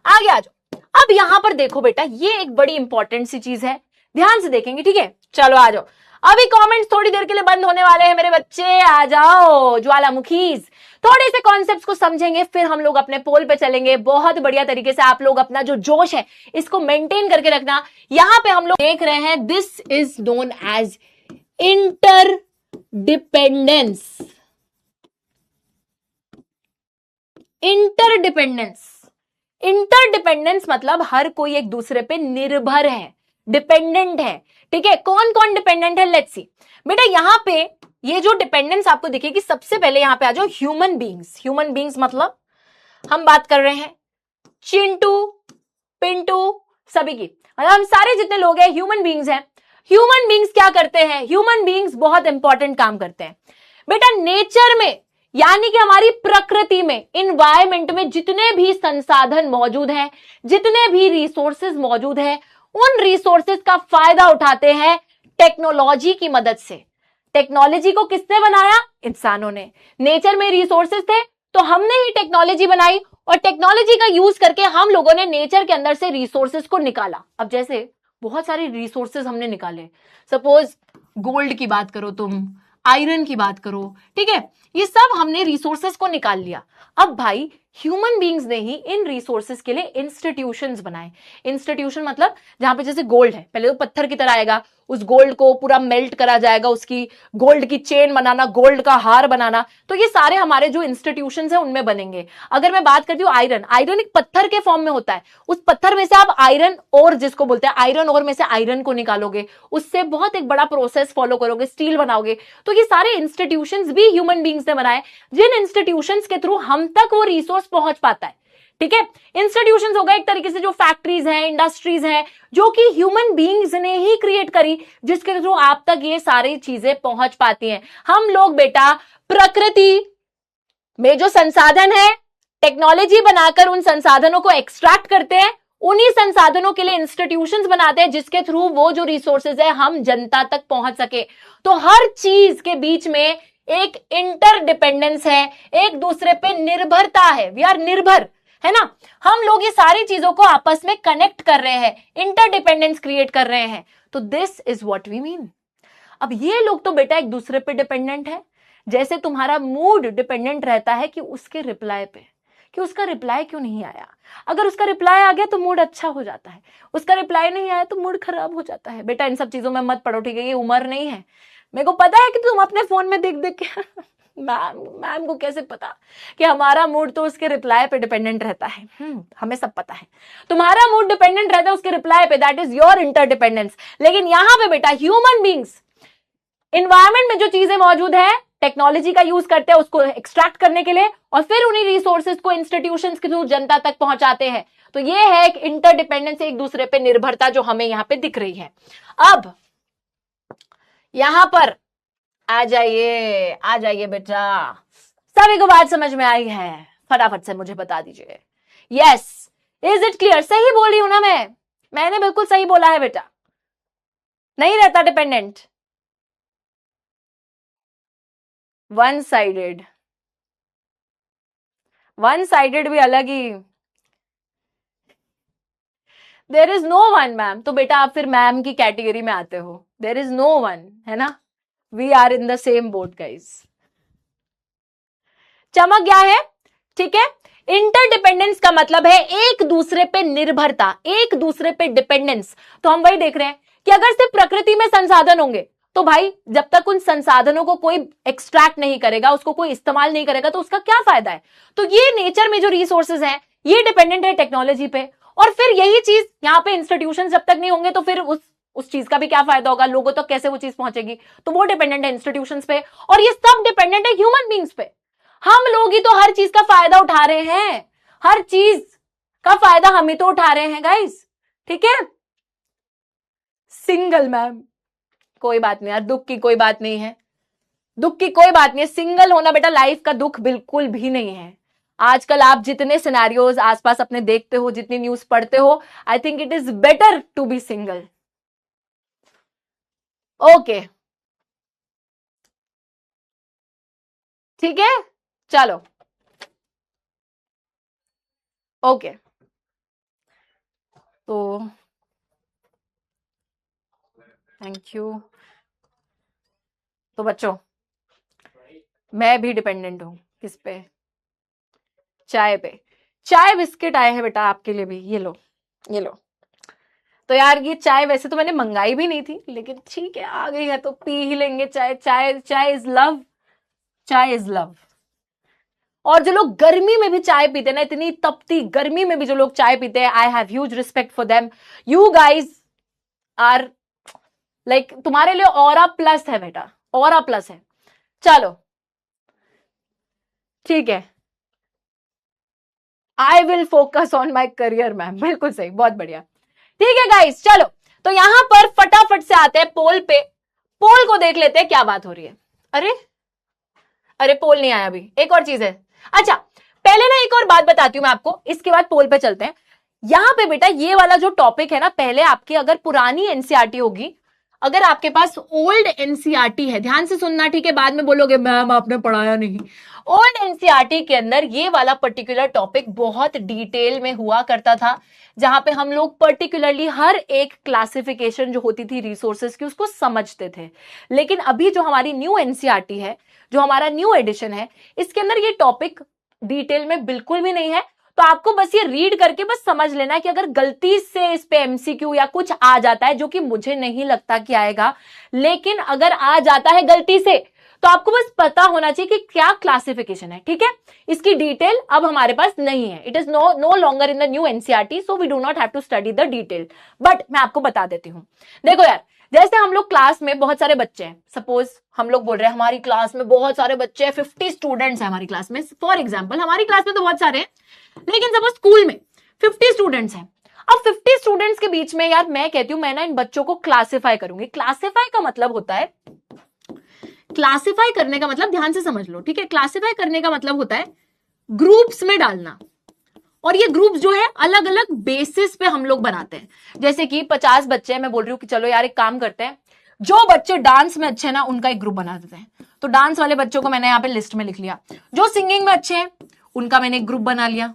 आगे आ जाओ। अब यहां पर देखो बेटा, ये एक बड़ी इंपॉर्टेंट सी चीज है, ध्यान से देखेंगे। ठीक है, चलो आ जाओ। अभी कमेंट्स थोड़ी देर के लिए बंद होने वाले हैं मेरे बच्चे, आ जाओ ज्वालामुखीज। थोड़े से कॉन्सेप्ट्स को समझेंगे, फिर हम लोग अपने पोल पे चलेंगे। बहुत बढ़िया तरीके से आप लोग अपना जो जोश है इसको मेंटेन करके रखना। यहां पे हम लोग देख रहे हैं, this is known as interdependence. Interdependence, interdependence मतलब हर कोई एक दूसरे पे निर्भर है, डिपेंडेंट है। ठीक है, कौन कौन डिपेंडेंट है? लेट्स सी बेटा, यहां पे ये जो डिपेंडेंस आपको दिखेगी, सबसे पहले यहां पे आ जाओ ह्यूमन बींग्स। ह्यूमन बींग्स मतलब हम बात कर रहे हैं चिंटू, पिंटू, सभी की, मतलब हम सारे जितने लोग हैं ह्यूमन बींग्स हैं। ह्यूमन बींग्स क्या करते हैं? ह्यूमन बींग्स बहुत इंपॉर्टेंट काम करते हैं बेटा। नेचर में यानी कि हमारी प्रकृति में, इन्वायरमेंट में जितने भी संसाधन मौजूद हैं, जितने भी रिसोर्सेज मौजूद हैं, उन रिसोर्सेज का फायदा उठाते हैं टेक्नोलॉजी की मदद से। टेक्नोलॉजी को किसने बनाया? इंसानों ने। नेचर में रिसोर्सेज थे तो हमने ही टेक्नोलॉजी बनाई, और टेक्नोलॉजी का यूज करके हम लोगों ने नेचर के अंदर से रिसोर्सेज को निकाला। अब जैसे बहुत सारे रिसोर्सेज हमने निकाले, सपोज गोल्ड की बात करो तुम, आयरन की बात करो, ठीक है, ये सब हमने रिसोर्सेज को निकाल लिया। अब भाई ह्यूमन बींग्स ने ही इन रिसोर्सेज के लिए इंस्टीट्यूशंस बनाए। इंस्टीट्यूशन मतलब जहां पे जैसे गोल्ड है, पहले तो पत्थर की तरह आएगा, उस गोल्ड को पूरा मेल्ट करा जाएगा, उसकी गोल्ड की चेन बनाना, गोल्ड का हार बनाना, तो ये सारे हमारे जो इंस्टीट्यूशंस है उनमें बनेंगे। अगर मैं बात करती हूँ आयरन, आयरन एक पत्थर के फॉर्म में होता है, उस पत्थर में से आप आयरन और जिसको बोलते हैं आयरन और में से आयरन को निकालोगे, उससे बहुत एक बड़ा प्रोसेस फॉलो करोगे, स्टील बनाओगे। तो ये सारे इंस्टीट्यूशंस भी ह्यूमन बींग्स ने बनाए, जिन इंस्टीट्यूशंस के थ्रू हम तक वो रिसोर्स पहुंच पाता है। ठीक है, इंस्टीट्यूशंस हो गए एक तरीके से जो फैक्ट्रीज हैं, इंडस्ट्रीज हैं, जो कि ह्यूमन बींग्स ने ही क्रिएट करी, जिसके थ्रू आप तक ये सारी चीजें पहुंच पाती हैं। हम लोग बेटा प्रकृति में जो संसाधन है, टेक्नोलॉजी बनाकर उन संसाधनों को एक्सट्रैक्ट करते हैं, उन्हीं संसाधनों के लिए इंस्टीट्यूशंस बनाते हैं, जिसके थ्रू वो जो रिसोर्सेज है हम जनता तक पहुंच सके। तो हर चीज के बीच में एक इंटरडिपेंडेंस है, एक दूसरे पे निर्भरता है। वी आर निर्भर, है ना, हम लोग ये सारी चीजों को आपस में कनेक्ट कर रहे हैं, इंटरडिपेंडेंस क्रिएट कर रहे हैं। तो this is what we mean. अब ये लोग तो बेटा एक दूसरे पे डिपेंडेंट है, जैसे तुम्हारा मूड डिपेंडेंट रहता है कि उसके रिप्लाई पे, कि उसका रिप्लाई क्यों नहीं आया। अगर उसका रिप्लाई आ गया तो मूड अच्छा हो जाता है, उसका रिप्लाई नहीं आया तो मूड खराब हो जाता है। बेटा इन सब चीजों में मत पड़ो, ठीक है, ये उम्र नहीं है। मेरे को पता है कि तुम अपने फोन में देख देख के मैम को कैसे पता कि हमारा मूड तो उसके रिप्लाई पे डिपेंडेंट रहता है। हमें सब पता है तुम्हारा मूड डिपेंडेंट रहता है उसके रिप्लाई पे, दैट इज योर इंटरडिपेंडेंस। लेकिन यहां पे बेटा ह्यूमन बींग्स एनवायरमेंट में जो चीजें मौजूद है, टेक्नोलॉजी का यूज करते हैं उसको एक्सट्रैक्ट करने के लिए, और फिर उन्हीं रिसोर्सेज को इंस्टीट्यूशंस के थ्रू जनता तक पहुंचाते हैं। तो ये है एक इंटरडिपेंडेंस, एक दूसरे पे निर्भरता जो हमें यहां पे दिख रही है। अब यहां पर आ जाइए बेटा, सभी को बात समझ में आई है? फटाफट से मुझे बता दीजिए। Yes, is it clear? सही बोल रही हूं ना मैंने बिल्कुल सही बोला है बेटा, नहीं रहता डिपेंडेंट। वन साइडेड भी अलग ही, there is no one ma'am. तो बेटा आप फिर मैम की कैटेगरी में आते हो, देर इज नो वन, है ना, we are in the same boat guys. चमक गया है? ठीक है, इंटरडिपेंडेंस का मतलब है एक दूसरे पे निर्भरता, एक दूसरे पे डिपेंडेंस। तो हम वही देख रहे हैं कि अगर सिर्फ प्रकृति में संसाधन होंगे तो भाई जब तक उन संसाधनों को कोई एक्सट्रैक्ट नहीं करेगा, उसको कोई इस्तेमाल नहीं करेगा, तो उसका क्या फायदा है। तो ये नेचर में जो रिसोर्सेज हैं ये डिपेंडेंट है टेक्नोलॉजी पे, और फिर यही चीज यहाँ पे इंस्टीट्यूशन जब तक नहीं होंगे तो फिर उस चीज का भी क्या फायदा होगा, लोगों तक कैसे वो चीज पहुंचेगी। तो वो डिपेंडेंट है इंस्टीट्यूशंस पे, और ये सब डिपेंडेंट है ह्यूमन बींग्स पे। हम लोग ही तो हर चीज का फायदा उठा रहे हैं, हर चीज का फायदा हम ही तो उठा रहे हैं गाइस। ठीक है, सिंगल मैम कोई बात नहीं यार, दुख की कोई बात नहीं है, दुख की कोई बात नहीं है। सिंगल होना बेटा लाइफ का दुख बिल्कुल भी नहीं है। आजकल आप जितने सिनेरियोज आसपास अपने देखते हो, जितनी न्यूज पढ़ते हो, I think it is better to be single. Okay ठीक है, चलो ओके। तो थैंक यू। तो बच्चों मैं भी डिपेंडेंट हूं किस पे? चाय पे। चाय बिस्किट आए हैं बेटा आपके लिए भी, ये लो ये लो। तो यार ये चाय वैसे तो मैंने मंगाई भी नहीं थी, लेकिन ठीक है आ गई है तो पी ही लेंगे। चाय चाय चाय इज लव, चाय इज लव। और जो लोग गर्मी में भी चाय पीते हैं ना, इतनी तपती गर्मी में भी जो लोग चाय पीते हैं, I have huge respect for them. You guys are like, तुम्हारे लिए ऑरा प्लस है बेटा, ऑरा प्लस है। चलो ठीक है, I will focus on my career ma'am, बिल्कुल सही, बहुत बढ़िया। ठीक है गाइस, चलो तो यहां पर फटाफट से आते हैं पोल पे। पोल को देख लेते हैं क्या बात हो रही है। अरे अरे पोल नहीं आया अभी, एक और चीज है। अच्छा पहले ना एक और बात बताती हूं मैं आपको, इसके बाद पोल पे चलते हैं। यहां पे बेटा ये वाला जो टॉपिक है ना, पहले आपकी अगर पुरानी एनसीईआरटी होगी, अगर आपके पास ओल्ड एनसीईआरटी है, ध्यान से सुनना ठीक है, बाद में बोलोगे मैम आपने पढ़ाया नहीं। ओल्ड एनसीईआरटी के अंदर ये वाला पर्टिकुलर टॉपिक बहुत डिटेल में हुआ करता था, जहां पे हम लोग पर्टिकुलरली हर एक क्लासिफिकेशन जो होती थी रिसोर्सेज की उसको समझते थे। लेकिन अभी जो हमारी न्यू एनसीईआरटी है, जो हमारा न्यू एडिशन है, इसके अंदर ये टॉपिक डिटेल में बिल्कुल भी नहीं है। तो आपको बस ये रीड करके बस समझ लेना है कि अगर गलती से इस पे एमसीक्यू या कुछ आ जाता है, जो कि मुझे नहीं लगता कि आएगा, लेकिन अगर आ जाता है गलती से, तो आपको बस पता होना चाहिए कि क्या क्लासिफिकेशन है, ठीक है। इसकी डिटेल अब हमारे पास नहीं है, it is no longer in the new NCERT, so we do not have to study the detail. But मैं आपको बता देती हूं। देखो यार, जैसे हम लोग क्लास में बहुत सारे बच्चे हैं, सपोज हम लोग बोल रहे हैं हमारी क्लास में बहुत सारे बच्चे हैं, 50 स्टूडेंट्स हैं हमारी क्लास में, फॉर एग्जाम्पल हमारी क्लास में तो बहुत सारे हैं, लेकिन सपोज स्कूल में 50 स्टूडेंट्स हैं। अब 50 स्टूडेंट्स के बीच में यार मैं कहती हूं मैं ना इन बच्चों को क्लासिफाई करूंगी। क्लासिफाई का मतलब होता है, क्लासिफाई करने का मतलब ध्यान से समझ लो, ठीक है। क्लासिफाई करने का मतलब होता है ग्रुप्स में डालना, और ये ग्रुप्स जो है अलग अलग बेसिस पे हम लोग बनाते हैं। जैसे कि 50 बच्चे हैं, मैं बोल रही हूँ कि चलो यार एक काम करते हैं, जो बच्चे डांस में अच्छे हैं ना उनका एक ग्रुप बना देते हैं। तो डांस वाले बच्चों को मैंने यहाँ पे लिस्ट में लिख लिया। जो सिंगिंग में अच्छे हैं उनका मैंने एक ग्रुप बना लिया,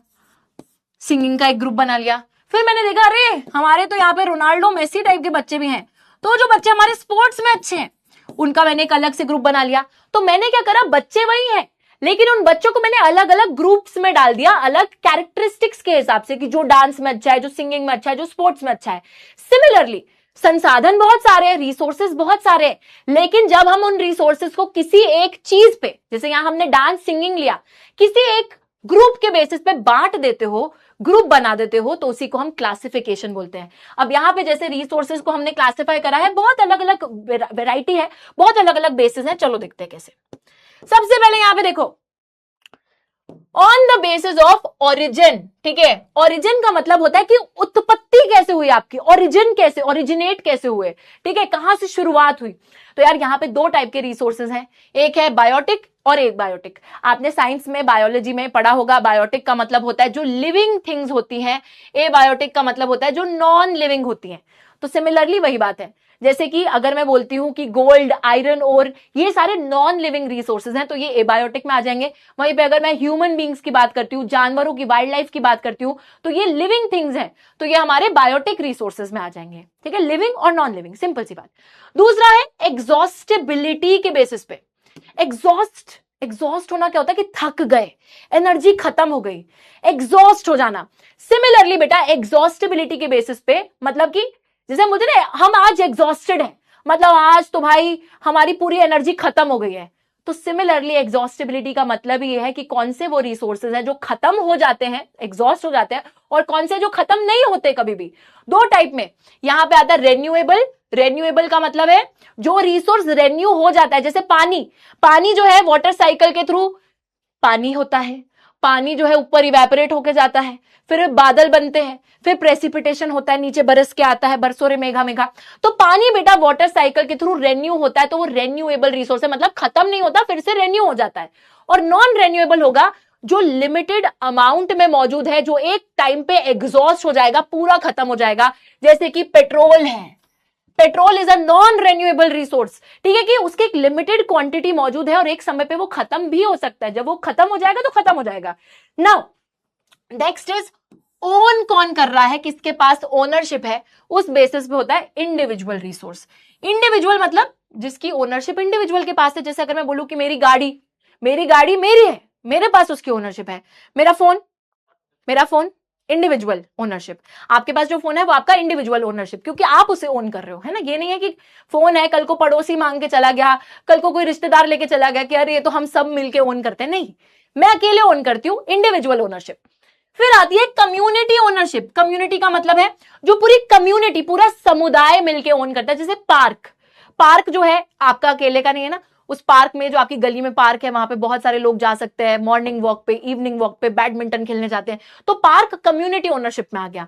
सिंगिंग का एक ग्रुप बना लिया। फिर मैंने देखा अरे हमारे तो यहाँ पे रोनाल्डो मेसी टाइप के बच्चे भी हैं, तो जो बच्चे हमारे स्पोर्ट्स में अच्छे हैं उनका मैंने एक अलग से ग्रुप बना लिया। तो मैंने क्या करा, बच्चे वही हैं लेकिन उन बच्चों को मैंने अलग अलग ग्रुप्स में डाल दिया, अलग कैरेक्टरिस्टिक्स के हिसाब से, कि जो डांस में अच्छा है, जो सिंगिंग में अच्छा है, जो स्पोर्ट्स में अच्छा है। सिमिलरली संसाधन बहुत सारे हैं, रिसोर्सेज बहुत सारे हैं, लेकिन जब हम उन रिसोर्सेज को किसी एक चीज पे, जैसे यहां हमने डांस सिंगिंग लिया, किसी एक ग्रुप के बेसिस पे बांट देते हो, ग्रुप बना देते हो, तो उसी को हम क्लासिफिकेशन बोलते हैं। अब यहां पे जैसे रिसोर्सेज को हमने क्लासिफाई करा है, बहुत अलग अलग वेराइटी है, बहुत अलग अलग बेसिस है। चलो देखते हैं कैसे। सबसे पहले यहां पे देखो, on the basis of origin, ठीक है। ओरिजिन का मतलब होता है कि उत्पत्ति कैसे हुई आपकी, ओरिजिन कैसे, ओरिजिनेट कैसे हुए, ठीक है, कहां से शुरुआत हुई। तो यार यहाँ पे दो टाइप के रिसोर्सेज हैं, एक है बायोटिक और एक बायोटिक। आपने साइंस में बायोलॉजी में पढ़ा होगा, बायोटिक का मतलब होता है जो लिविंग थिंग्स होती हैं, एबायोटिक का मतलब होता है जो नॉन लिविंग होती हैं। तो सिमिलरली वही बात है, जैसे कि अगर मैं बोलती हूं कि गोल्ड, आयरन और ये सारे नॉन लिविंग रिसोर्सेज हैं, तो ये एबायोटिक में आ जाएंगे। वहीं पे अगर मैं ह्यूमन बींग्स की बात करती हूँ, जानवरों की, वाइल्ड लाइफ की बात करती हूं, तो ये लिविंग थिंग्स हैं, तो ये हमारे बायोटिक रिसोर्सेज में आ जाएंगे, ठीक है, लिविंग और नॉन लिविंग, सिंपल सी बात। दूसरा है एग्जॉस्टेबिलिटी के बेसिस पे। एग्जॉस्ट होना क्या होता है कि थक गए, एनर्जी खत्म हो गई, एग्जॉस्ट हो जाना। सिमिलरली बेटा एग्जॉस्टेबिलिटी के बेसिस पे मतलब कि जैसे मुझे ना हम आज एग्जॉस्टेड हैं, मतलब आज तो भाई हमारी पूरी एनर्जी खत्म हो गई है। तो सिमिलरली एग्जॉस्टेबिलिटी का मतलब ये है कि कौन से वो रिसोर्सेज हैं जो खत्म हो जाते हैं, एग्जॉस्ट हो जाते हैं, और कौन से जो खत्म नहीं होते कभी भी। दो टाइप में यहां पे आता है रेन्यूएबल। रेन्यूएबल का मतलब है जो रिसोर्स रेन्यू हो जाता है, जैसे पानी जो है वाटर साइकिल के थ्रू पानी होता है, पानी जो है ऊपर इवेपोरेट होके जाता है, फिर बादल बनते हैं, फिर प्रेसिपिटेशन होता है, नीचे बरस के आता है, बरसों रे मेघा मेघा। तो पानी बेटा वाटर साइकिल के थ्रू रेन्यू होता है, तो वो रेन्यूएबल रिसोर्स है, मतलब खत्म नहीं होता, फिर से रेन्यू हो जाता है। और नॉन रेन्यूएबल होगा जो लिमिटेड अमाउंट में मौजूद है, जो एक टाइम पे एग्जॉस्ट हो जाएगा, पूरा खत्म हो जाएगा। जैसे कि पेट्रोल है, petrol is a non renewable resource, ठीक है, कि उसकी एक लिमिटेड क्वांटिटी मौजूद है और एक समय पे वो खत्म भी हो सकता है। जब वो खत्म हो जाएगा तो खत्म हो जाएगा। नाउ नेक्स्ट इज ओन कौन कर रहा है, किसके पास ओनरशिप है, उस बेसिस पे होता है इंडिविजुअल रिसोर्स। इंडिविजुअल मतलब जिसकी ओनरशिप इंडिविजुअल के पास है। जैसे अगर मैं बोलूं कि मेरी गाड़ी मेरी है, मेरे पास उसकी ओनरशिप है। मेरा फोन इंडिविजुअल ओनरशिप, आपके पास जो फोन है वो आपका इंडिविजुअल ओनरशिप, क्योंकि आप उसे ओन कर रहे हो, है ना। ये नहीं है कि फोन है, कल को पड़ोसी मांग के चला गया, कल को कोई रिश्तेदार लेके चला गया कि अरे ये तो हम सब मिलके ओन करते हैं, नहीं, मैं अकेले ओन करती हूं, इंडिविजुअल ओनरशिप। फिर आती है कम्युनिटी ओनरशिप। कम्युनिटी का मतलब है जो पूरी कम्युनिटी, पूरा समुदाय मिलके ओन करता है। जैसे पार्क जो है आपका अकेले का नहीं है ना, उस पार्क में जो आपकी गली में पार्क है वहां पे बहुत सारे लोग जा सकते हैं, मॉर्निंग वॉक पे, इवनिंग वॉक पे, बैडमिंटन खेलने जाते हैं, तो पार्क कम्युनिटी ओनरशिप में आ गया।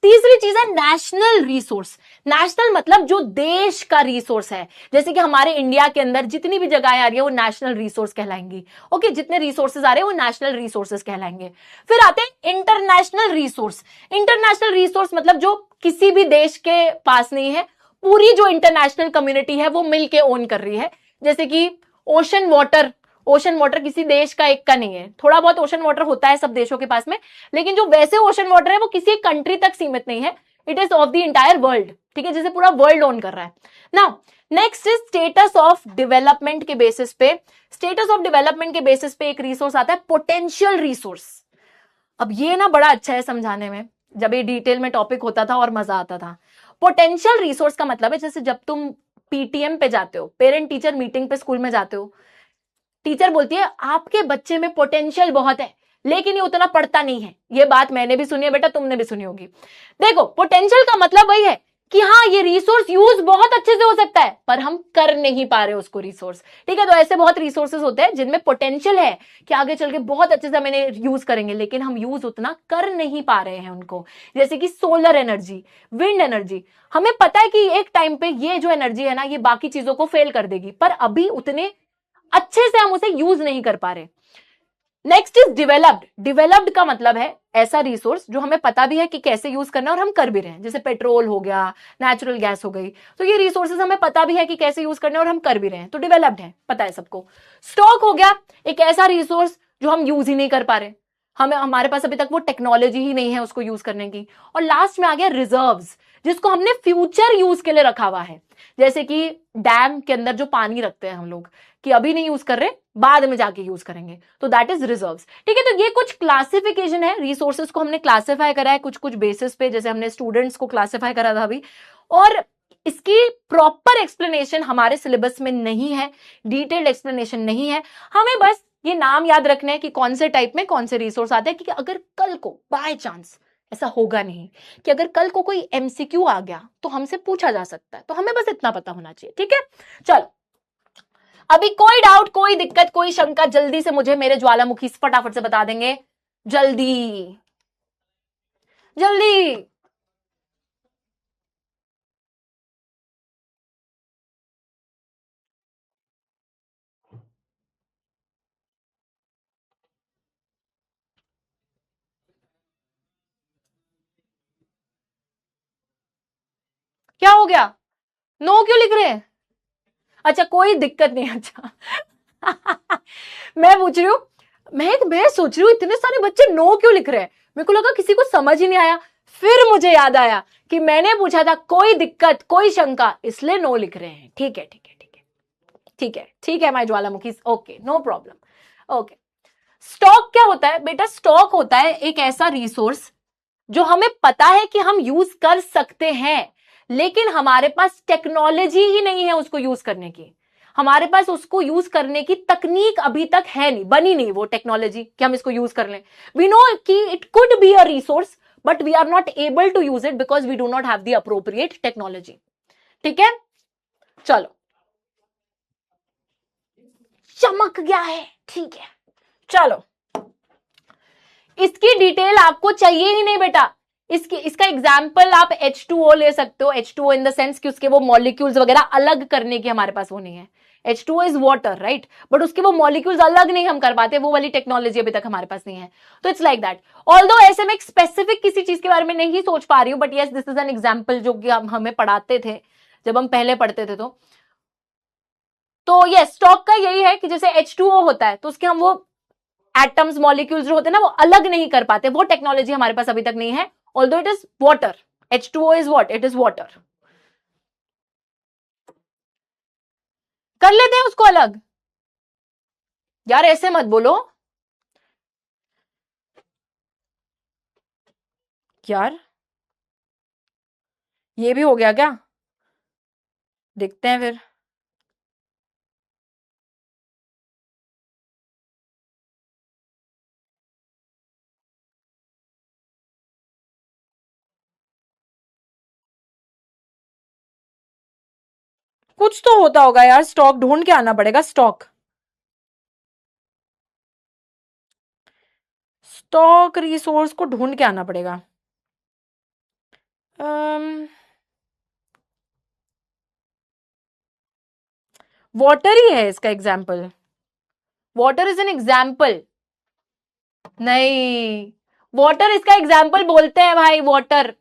तीसरी चीज है नेशनल रिसोर्स। नेशनल मतलब जो देश का रिसोर्स है, जैसे कि हमारे इंडिया के अंदर जितनी भी जगह आ रही है वो नेशनल रिसोर्स कहलाएंगी। ओके, जितने रिसोर्सेज आ रहे हैं वो नेशनल रिसोर्सेज कहलाएंगे। फिर आते हैं इंटरनेशनल रिसोर्स। इंटरनेशनल रिसोर्स मतलब जो किसी भी देश के पास नहीं है, पूरी जो इंटरनेशनल कम्युनिटी है वो मिलके ओन कर रही है। जैसे कि ओशन वाटर, ओशन वाटर किसी देश का एक का नहीं है, थोड़ा बहुत ओशन वाटर होता है सब देशों के पास में, लेकिन जो वैसे ओशन वाटर है वो किसी एक कंट्री तक सीमित नहीं है, it is of the entire world. ठीक है, जिसे पूरा वर्ल्ड ओन कर रहा है। Now next is status of development के बेसिस पे। स्टेटस ऑफ डेवलपमेंट के बेसिस पे एक रिसोर्स आता है पोटेंशियल रिसोर्स। अब ये ना बड़ा अच्छा है समझाने में, जब ये डिटेल में टॉपिक होता था और मजा आता था। पोटेंशियल रिसोर्स का मतलब है जैसे जब तुम पीटीएम पे जाते हो, पेरेंट टीचर मीटिंग पे स्कूल में जाते हो, टीचर बोलती है आपके बच्चे में पोटेंशियल बहुत है लेकिन ये उतना पढ़ता नहीं है। ये बात मैंने भी सुनी है बेटा, तुमने भी सुनी होगी। देखो पोटेंशियल का मतलब वही है कि हाँ ये रिसोर्स यूज बहुत अच्छे से हो सकता है पर हम कर नहीं पा रहे उसको रिसोर्स। ठीक है, तो ऐसे बहुत रिसोर्सेज होते हैं जिनमें पोटेंशियल है कि आगे चल के बहुत अच्छे से हम इन्हें यूज करेंगे, लेकिन हम यूज उतना कर नहीं पा रहे हैं उनको। जैसे कि सोलर एनर्जी, विंड एनर्जी, हमें पता है कि एक टाइम पे ये जो एनर्जी है ना ये बाकी चीजों को फेल कर देगी, पर अभी उतने अच्छे से हम उसे यूज नहीं कर पा रहे। Next is developed. डिवेलप्ड का मतलब है ऐसा रिसोर्स जो हमें पता भी है कि कैसे यूज करना है और हम कर भी रहे हैं, जैसे पेट्रोल हो गया, नेचुरल गैस हो गई, तो ये रिसोर्सेज हमें पता भी है कि कैसे यूज करना है और हम कर भी रहे हैं, तो डिवेलप्ड है, पता है सबको। स्टॉक हो गया एक ऐसा रिसोर्स जो हम यूज ही नहीं कर पा रहे, हमें हमारे पास अभी तक वो टेक्नोलॉजी ही नहीं है उसको यूज करने की। और लास्ट में आ गया रिजर्व्स, जिसको हमने फ्यूचर यूज के लिए रखा हुआ है। जैसे कि डैम के अंदर जो पानी रखते हैं हम लोग, कि अभी नहीं यूज कर रहे, बाद में जाके यूज करेंगे, तो दैट इज रिजर्व्स। ठीक है, तो ये कुछ क्लासिफिकेशन है, रिसोर्सेज को हमने क्लासिफाई करा है कुछ कुछ बेसिस पे, जैसे हमने स्टूडेंट्स को क्लासिफाई करा था अभी, और इसकी प्रॉपर एक्सप्लेनेशन हमारे सिलेबस में नहीं है, डिटेल्ड एक्सप्लेनेशन नहीं है। हमें बस ये नाम याद रखने हैं कि कौन से टाइप में कौन से रिसोर्स आते हैं, क्योंकि अगर कल को बाय चांस, ऐसा होगा नहीं कि अगर कल को कोई एमसीक्यू आ गया तो हमसे पूछा जा सकता है, तो हमें बस इतना पता होना चाहिए। ठीक है, चलो अभी कोई डाउट, कोई दिक्कत, कोई शंका जल्दी से मुझे मेरे ज्वालामुखी फटाफट से बता देंगे, जल्दी जल्दी। क्या हो गया, नो क्यों लिख रहे हैं? अच्छा कोई दिक्कत नहीं, अच्छा मैं पूछ रही हूँ, मैं सोच रही हूँ इतने सारे बच्चे नो क्यों लिख रहे हैं, मेरे को लगा किसी को समझ ही नहीं आया, फिर मुझे याद आया कि मैंने पूछा था कोई दिक्कत कोई शंका, इसलिए नो लिख रहे हैं। ठीक है ठीक है ठीक है ठीक है ठीक है, माय ज्वालामुखी, okay no problem. Okay, stock क्या होता है बेटा? स्टॉक होता है एक ऐसा रिसोर्स जो हमें पता है कि हम यूज कर सकते हैं, लेकिन हमारे पास टेक्नोलॉजी ही नहीं है उसको यूज करने की, हमारे पास उसको यूज करने की तकनीक अभी तक है नहीं, बनी नहीं वो टेक्नोलॉजी कि हम इसको यूज कर लें। वी नो कि it could be a resource but we are not able to use it because we do not have the appropriate technology. ठीक है, चलो चमक गया है, ठीक है चलो, इसकी डिटेल आपको चाहिए ही नहीं बेटा। इसका एग्जाम्पल आप H2O ले सकते हो, H2O इन द सेंस कि उसके वो मॉलिक्यूल्स वगैरह अलग करने की हमारे पास वो नहीं है। H2O is water right, but उसके वो मॉलिक्यूल्स अलग नहीं हम कर पाते, वो वाली टेक्नोलॉजी अभी तक हमारे पास नहीं है। तो इट्स लाइक दैट, ऑल्दो ऐसे में स्पेसिफिक किसी चीज के बारे में नहीं सोच पा रही हूँ, but yes this is an example जो कि हम हमें पढ़ाते थे जब हम पहले पढ़ते थे। तो यस स्टॉक का यही है कि जैसे H2O होता है तो उसके हम वो एटम्स मॉलिक्यूल्स जो होते हैं ना वो अलग नहीं कर पाते, वो टेक्नोलॉजी हमारे पास अभी तक नहीं है, although it is water. H2O is what? It is water. कर लेते हैं उसको अलग, यार ऐसे मत बोलो यार, ये भी हो गया क्या? देखते हैं फिर। कुछ तो होता होगा यार, स्टॉक ढूंढ के आना पड़ेगा। स्टॉक, स्टॉक रिसोर्स को ढूंढ के आना पड़ेगा। वाटर ही है इसका example. Water is an example. नहीं, वाटर इसका एग्जाम्पल बोलते हैं भाई. Water,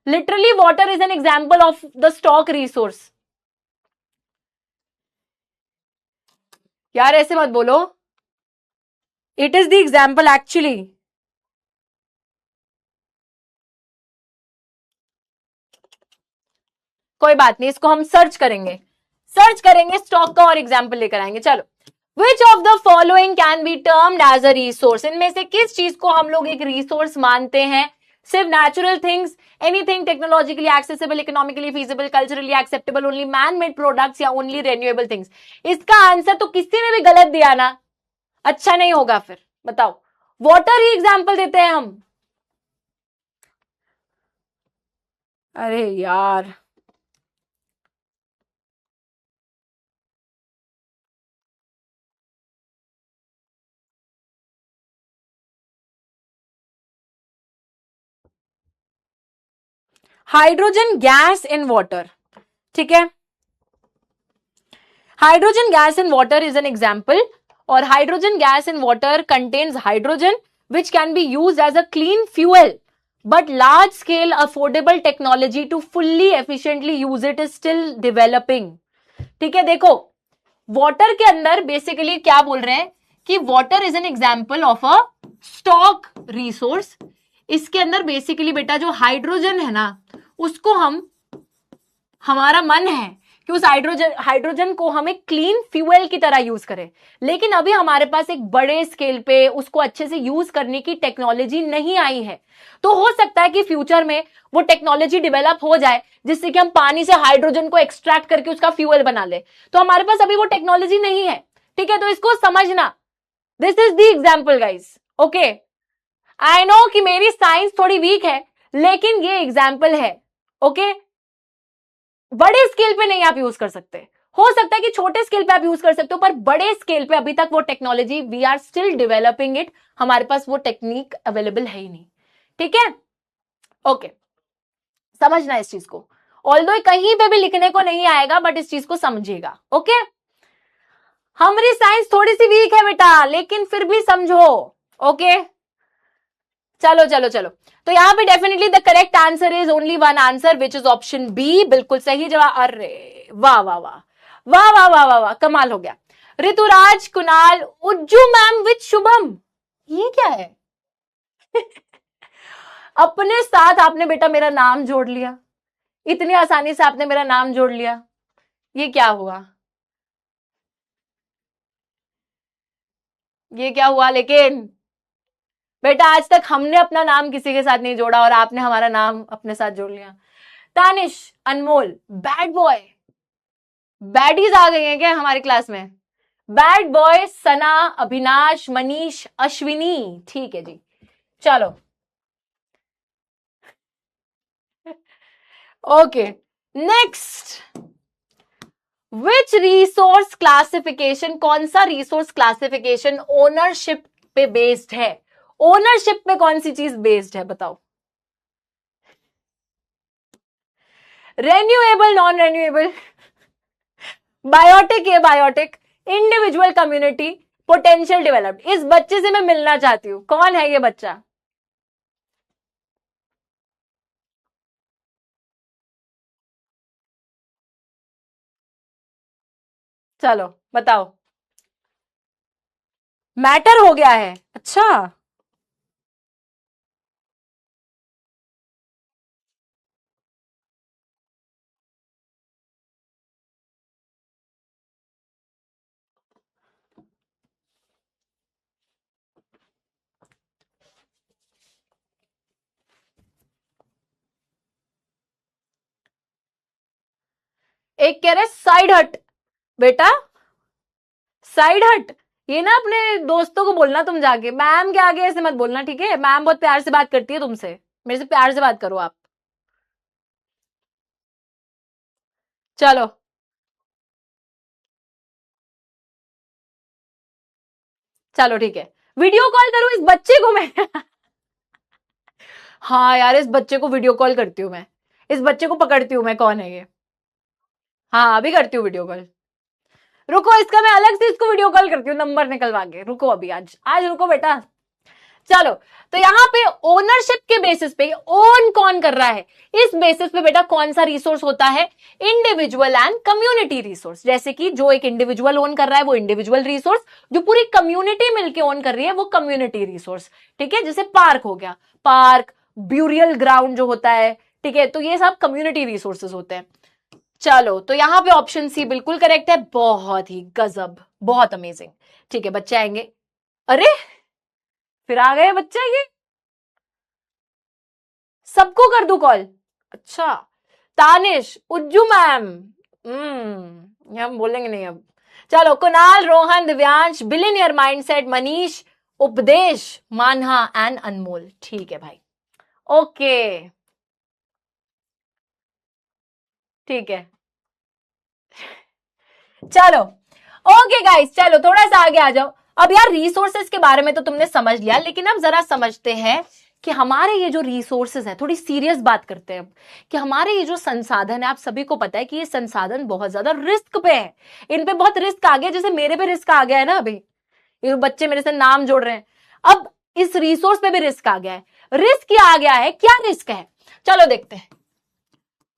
literally water is an example of the stock resource. यार ऐसे मत बोलो. It is the example actually. कोई बात नहीं, इसको हम सर्च करेंगे. सर्च करेंगे स्टॉक का और एग्जाम्पल लेकर आएंगे. चलो, which of the following can be termed as a resource. इनमें से किस चीज को हम लोग एक रिसोर्स मानते हैं? सिर्फ natural things, anything technologically accessible, economically feasible, culturally acceptable, only man made products, या ओनली रेन्यूएबल थिंग्स. इसका आंसर तो किसी ने भी गलत दिया ना, अच्छा नहीं होगा. फिर बताओ, वाटर ही एग्जाम्पल देते हैं हम. अरे यार, हाइड्रोजन गैस इन वाटर. ठीक है, hydrogen gas in water is an example. और hydrogen gas in water contains hydrogen which can be use as a clean fuel, but large scale affordable technology to fully efficiently use it is still developing. ठीक है, देखो water के अंदर basically क्या बोल रहे हैं कि water is an example of a stock resource. इसके अंदर बेसिकली बेटा जो हाइड्रोजन है ना, उसको हम, हमारा मन है कि उस हाइड्रोजन को हम एक क्लीन फ्यूएल की तरह यूज करें. लेकिन अभी हमारे पास एक बड़े स्केल पे उसको अच्छे से यूज करने की टेक्नोलॉजी नहीं आई है. तो हो सकता है कि फ्यूचर में वो टेक्नोलॉजी डेवलप हो जाए जिससे कि हम पानी से हाइड्रोजन को एक्सट्रैक्ट करके उसका फ्यूएल बना ले. तो हमारे पास अभी वो टेक्नोलॉजी नहीं है. ठीक है, तो इसको समझना. This is the example guys. Okay, I know कि मेरी साइंस थोड़ी वीक है, लेकिन ये एग्जाम्पल है. ओके, बड़े स्केल पे नहीं आप यूज कर सकते. हो सकता है कि छोटे स्केल पे आप यूज कर सकते हो, पर बड़े स्केल पे अभी तक वो technology, we are still developing it. हमारे पास वो टेक्निक अवेलेबल है ही नहीं. ठीक है, ओके, समझना इस चीज को. ऑल्दो कहीं पे भी लिखने को नहीं आएगा, बट इस चीज को समझिएगा. ओके, हमारी साइंस थोड़ी सी वीक है बेटा, लेकिन फिर भी समझो. ओके, चलो चलो चलो. तो यहां पे definitely the correct answer is only one answer which is option B. बिल्कुल सही जवाब. अरे वाह वाह वाह वाह वाह वाह वाह वाह, कमाल हो गया. Rituraj, Kunal, Ujju ma'am which Shubham. ये क्या है? अपने साथ आपने बेटा मेरा नाम जोड़ लिया. इतनी आसानी से आपने मेरा नाम जोड़ लिया. ये क्या हुआ? ये क्या हुआ? लेकिन बेटा आज तक हमने अपना नाम किसी के साथ नहीं जोड़ा और आपने हमारा नाम अपने साथ जोड़ लिया. Tanish, Anmol, bad boy. Baddies आ गई हैं क्या हमारी क्लास में? Bad boy, Sana, Abhinash, Manish, Ashwini. ठीक है जी, चलो. Okay, next. Which resource classification, कौन सा रिसोर्स क्लासिफिकेशन ओनरशिप पे बेस्ड है? ओनरशिप पे कौन सी चीज बेस्ड है बताओ? रेन्यूएबल, नॉन रेन्यूएबल, बायोटिक, ये biotic, individual, community, potential, developed. इस बच्चे से मैं मिलना चाहती हूं. कौन है ये बच्चा? चलो बताओ. मैटर हो गया है. अच्छा, एक कह रहे साइड हट. बेटा साइड हट, ये ना अपने दोस्तों को बोलना, तुम जाके मैम के आगे ऐसे मत बोलना. ठीक है, मैम बहुत प्यार से बात करती है तुमसे. मेरे से प्यार से बात करो आप. चलो, चलो ठीक है, वीडियो कॉल करूं इस बच्चे को मैं. हाँ यार, इस बच्चे को वीडियो कॉल करती हूँ मैं, इस बच्चे को पकड़ती हूँ मैं, कौन है ये। हाँ अभी करती हूँ वीडियो कॉल, रुको इसका मैं अलग से इसको वीडियो कॉल करती हूँ नंबर निकलवा के, रुको अभी, आज आज रुको बेटा। चलो, तो यहां पे ओनरशिप के बेसिस पे ओन कौन कर रहा है, इस बेसिस पे बेटा कौन सा रिसोर्स होता है, इंडिविजुअल एंड कम्युनिटी रिसोर्स। जैसे कि जो एक इंडिविजुअल ओन कर रहा है वो इंडिविजुअल रिसोर्स, जो पूरी कम्युनिटी मिलके ओन कर रही है वो कम्युनिटी रिसोर्स। ठीक है, जैसे पार्क हो गया, पार्क, ब्यूरियल ग्राउंड जो होता है, ठीक है, तो ये सब कम्युनिटी रिसोर्सेज होते हैं। चलो, तो यहां पे ऑप्शन सी बिल्कुल करेक्ट है, बहुत ही गजब, बहुत अमेजिंग। ठीक है, बच्चे आएंगे, अरे फिर आ गए बच्चे, ये सबको कर दूं कॉल, अच्छा, तानिश, उज्जू मैम, ये हम बोलेंगे नहीं अब। चलो, कुणाल, रोहन, दिव्यांश, बिलियनियर माइंडसेट, मनीष, उपदेश, मानहा एंड अनमोल। ठीक है भाई, ओके, ठीक है, चलो ओके गाइस, चलो थोड़ा सा आगे आ जाओ। अब यार रिसोर्सेज के बारे में तो तुमने समझ लिया, लेकिन अब जरा समझते हैं कि हमारे ये जो रिसोर्सेज है, थोड़ी सीरियस बात करते हैं कि हमारे ये जो संसाधन है, आप सभी को पता है कि ये संसाधन बहुत ज्यादा रिस्क पे है, इन पे बहुत रिस्क आ गया, जैसे मेरे पे रिस्क आ गया है ना, अभी ये बच्चे मेरे से नाम जोड़ रहे हैं, अब इस रिसोर्स पे भी रिस्क आ गया है। रिस्क क्या आ गया है, क्या रिस्क है, चलो देखते हैं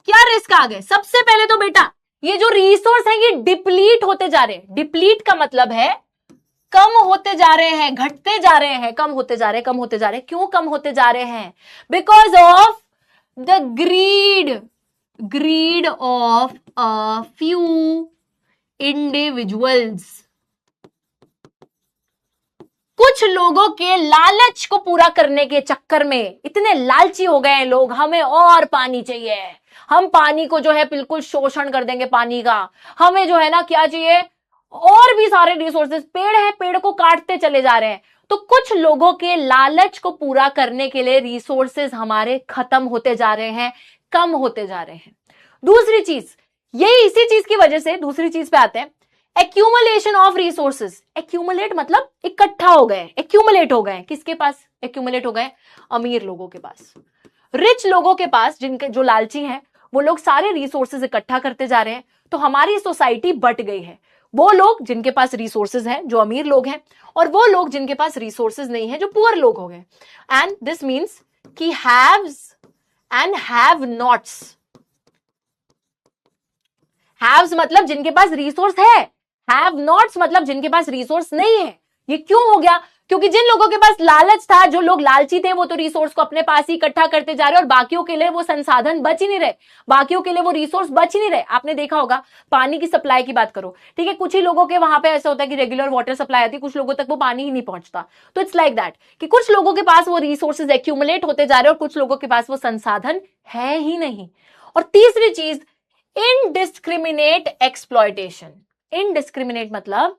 क्या रिस्क आ गए। सबसे पहले तो बेटा ये जो रिसोर्स है ये डिप्लीट होते जा रहे हैं। डिप्लीट का मतलब है कम होते जा रहे हैं, घटते जा रहे हैं, कम होते जा रहे हैं, कम होते जा रहे हैं। क्यों कम होते जा रहे हैं, because of the greed of a few individuals. कुछ लोगों के लालच को पूरा करने के चक्कर में इतने लालची हो गए हैं लोग, हमें और पानी चाहिए, हम पानी को जो है बिल्कुल शोषण कर देंगे पानी का, हमें जो है ना क्या चाहिए, और भी सारे रिसोर्सेज, पेड़ है, पेड़ को काटते चले जा रहे हैं। तो कुछ लोगों के लालच को पूरा करने के लिए रिसोर्सेज हमारे खत्म होते जा रहे हैं, कम होते जा रहे हैं। दूसरी चीज, यही इसी चीज की वजह से दूसरी चीज पे आते हैं, एक्यूमुलेशन ऑफ रिसोर्सेज। एक्यूमुलेट मतलब इकट्ठा हो गए, एक्यूमुलेट हो गए, किसके पास एक्यूमुलेट हो गए, अमीर लोगों के पास, रिच लोगों के पास, जिनके जो लालची हैं वो लोग सारे रिसोर्सेज इकट्ठा करते जा रहे हैं, तो हमारी सोसाइटी बट गई है। वो लोग जिनके पास रिसोर्सेज हैं, जो अमीर लोग हैं, और वो लोग जिनके पास रिसोर्सेज नहीं है, जो पुअर लोग हो गए। एंड दिस मीन्स कि haves and have nots. Haves मतलब जिनके पास रिसोर्स है, हैव नॉट्स मतलब जिनके पास रिसोर्स नहीं है। ये क्यों हो गया, क्योंकि जिन लोगों के पास लालच था, जो लोग लालची थे, वो तो रिसोर्स को अपने पास ही इकट्ठा करते जा रहे और बाकियों के लिए वो संसाधन बच ही नहीं रहे, बाकियों के लिए वो रिसोर्स बच ही नहीं रहे। आपने देखा होगा, पानी की सप्लाई की बात करो, ठीक है, कुछ ही लोगों के वहां पे ऐसा होता है कि रेगुलर वाटर सप्लाई आती है, कुछ लोगों तक वो पानी ही नहीं पहुंचता। तो इट्स लाइक दैट कि कुछ लोगों के पास वो रिसोर्सेज एक्यूमुलेट होते जा रहे हैं और कुछ लोगों के पास वो संसाधन है ही नहीं। और तीसरी चीज, इनडिस्क्रिमिनेट एक्सप्लॉयटेशन। इनडिस्क्रिमिनेट मतलब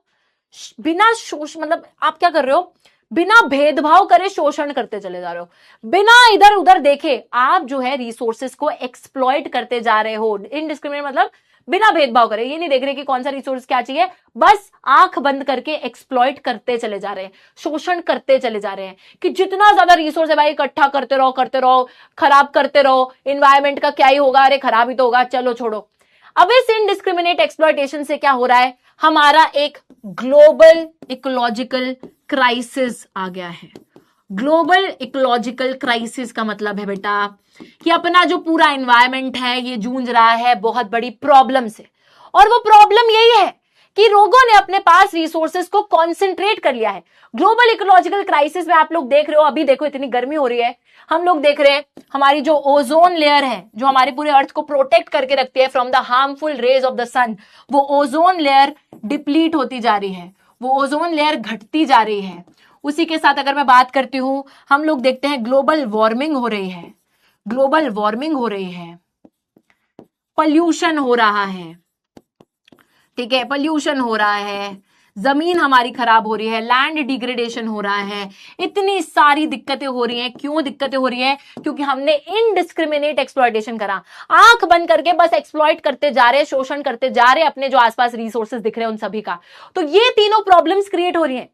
बिना शोषण, मतलब आप क्या कर रहे हो, बिना भेदभाव करे शोषण करते चले जा रहे हो, बिना इधर उधर देखे आप जो है रिसोर्सेज को एक्सप्लॉइट करते जा रहे हो। इनडिस्क्रिमिनेट मतलब बिना भेदभाव करे, ये नहीं देख रहे कि कौन सा रिसोर्स क्या चाहिए, बस आंख बंद करके एक्सप्लॉइट करते चले जा रहे हैं, शोषण करते चले जा रहे हैं कि जितना ज्यादा रिसोर्स है भाई इकट्ठा करते रहो, खराब करते रहो, इन्वायरमेंट का क्या ही होगा, अरे खराब ही तो होगा, चलो छोड़ो। अब इस इनडिस्क्रिमिनेट एक्सप्लॉयटेशन से क्या हो रहा है, हमारा एक ग्लोबल इकोलॉजिकल क्राइसिस आ गया है। ग्लोबल इकोलॉजिकल क्राइसिस का मतलब है बेटा कि अपना जो पूरा एनवायरनमेंट है ये जूझ रहा है बहुत बड़ी प्रॉब्लम से, और वो प्रॉब्लम यही है कि लोगों ने अपने पास रिसोर्सेज को कॉन्सेंट्रेट कर लिया है। ग्लोबल इकोलॉजिकल क्राइसिस में आप लोग देख रहे हो, अभी देखो इतनी गर्मी हो रही है, हम लोग देख रहे हैं हमारी जो ओजोन लेयर है, जो हमारे पूरे अर्थ को प्रोटेक्ट करके रखती है from the harmful rays of the sun, वो ओजोन लेयर डिप्लीट होती जा रही है, वो ओजोन लेयर घटती जा रही है। उसी के साथ अगर मैं बात करती हूं, हम लोग देखते हैं ग्लोबल वार्मिंग हो रही है, ग्लोबल वार्मिंग हो रही है, पॉल्यूशन हो रहा है, ठीक है, पॉल्यूशन हो रहा है, जमीन हमारी खराब हो रही है, लैंड डिग्रेडेशन हो रहा है, इतनी सारी दिक्कतें हो रही हैं। क्यों दिक्कतें हो रही हैं, क्योंकि हमने इनडिस्क्रिमिनेट एक्सप्लॉयटेशन करा, आंख बंद करके बस एक्सप्लॉइट करते जा रहे, शोषण करते जा रहे अपने जो आसपास रिसोर्सेज दिख रहे हैं उन सभी का। तो ये तीनों प्रॉब्लम्स क्रिएट हो रही हैं।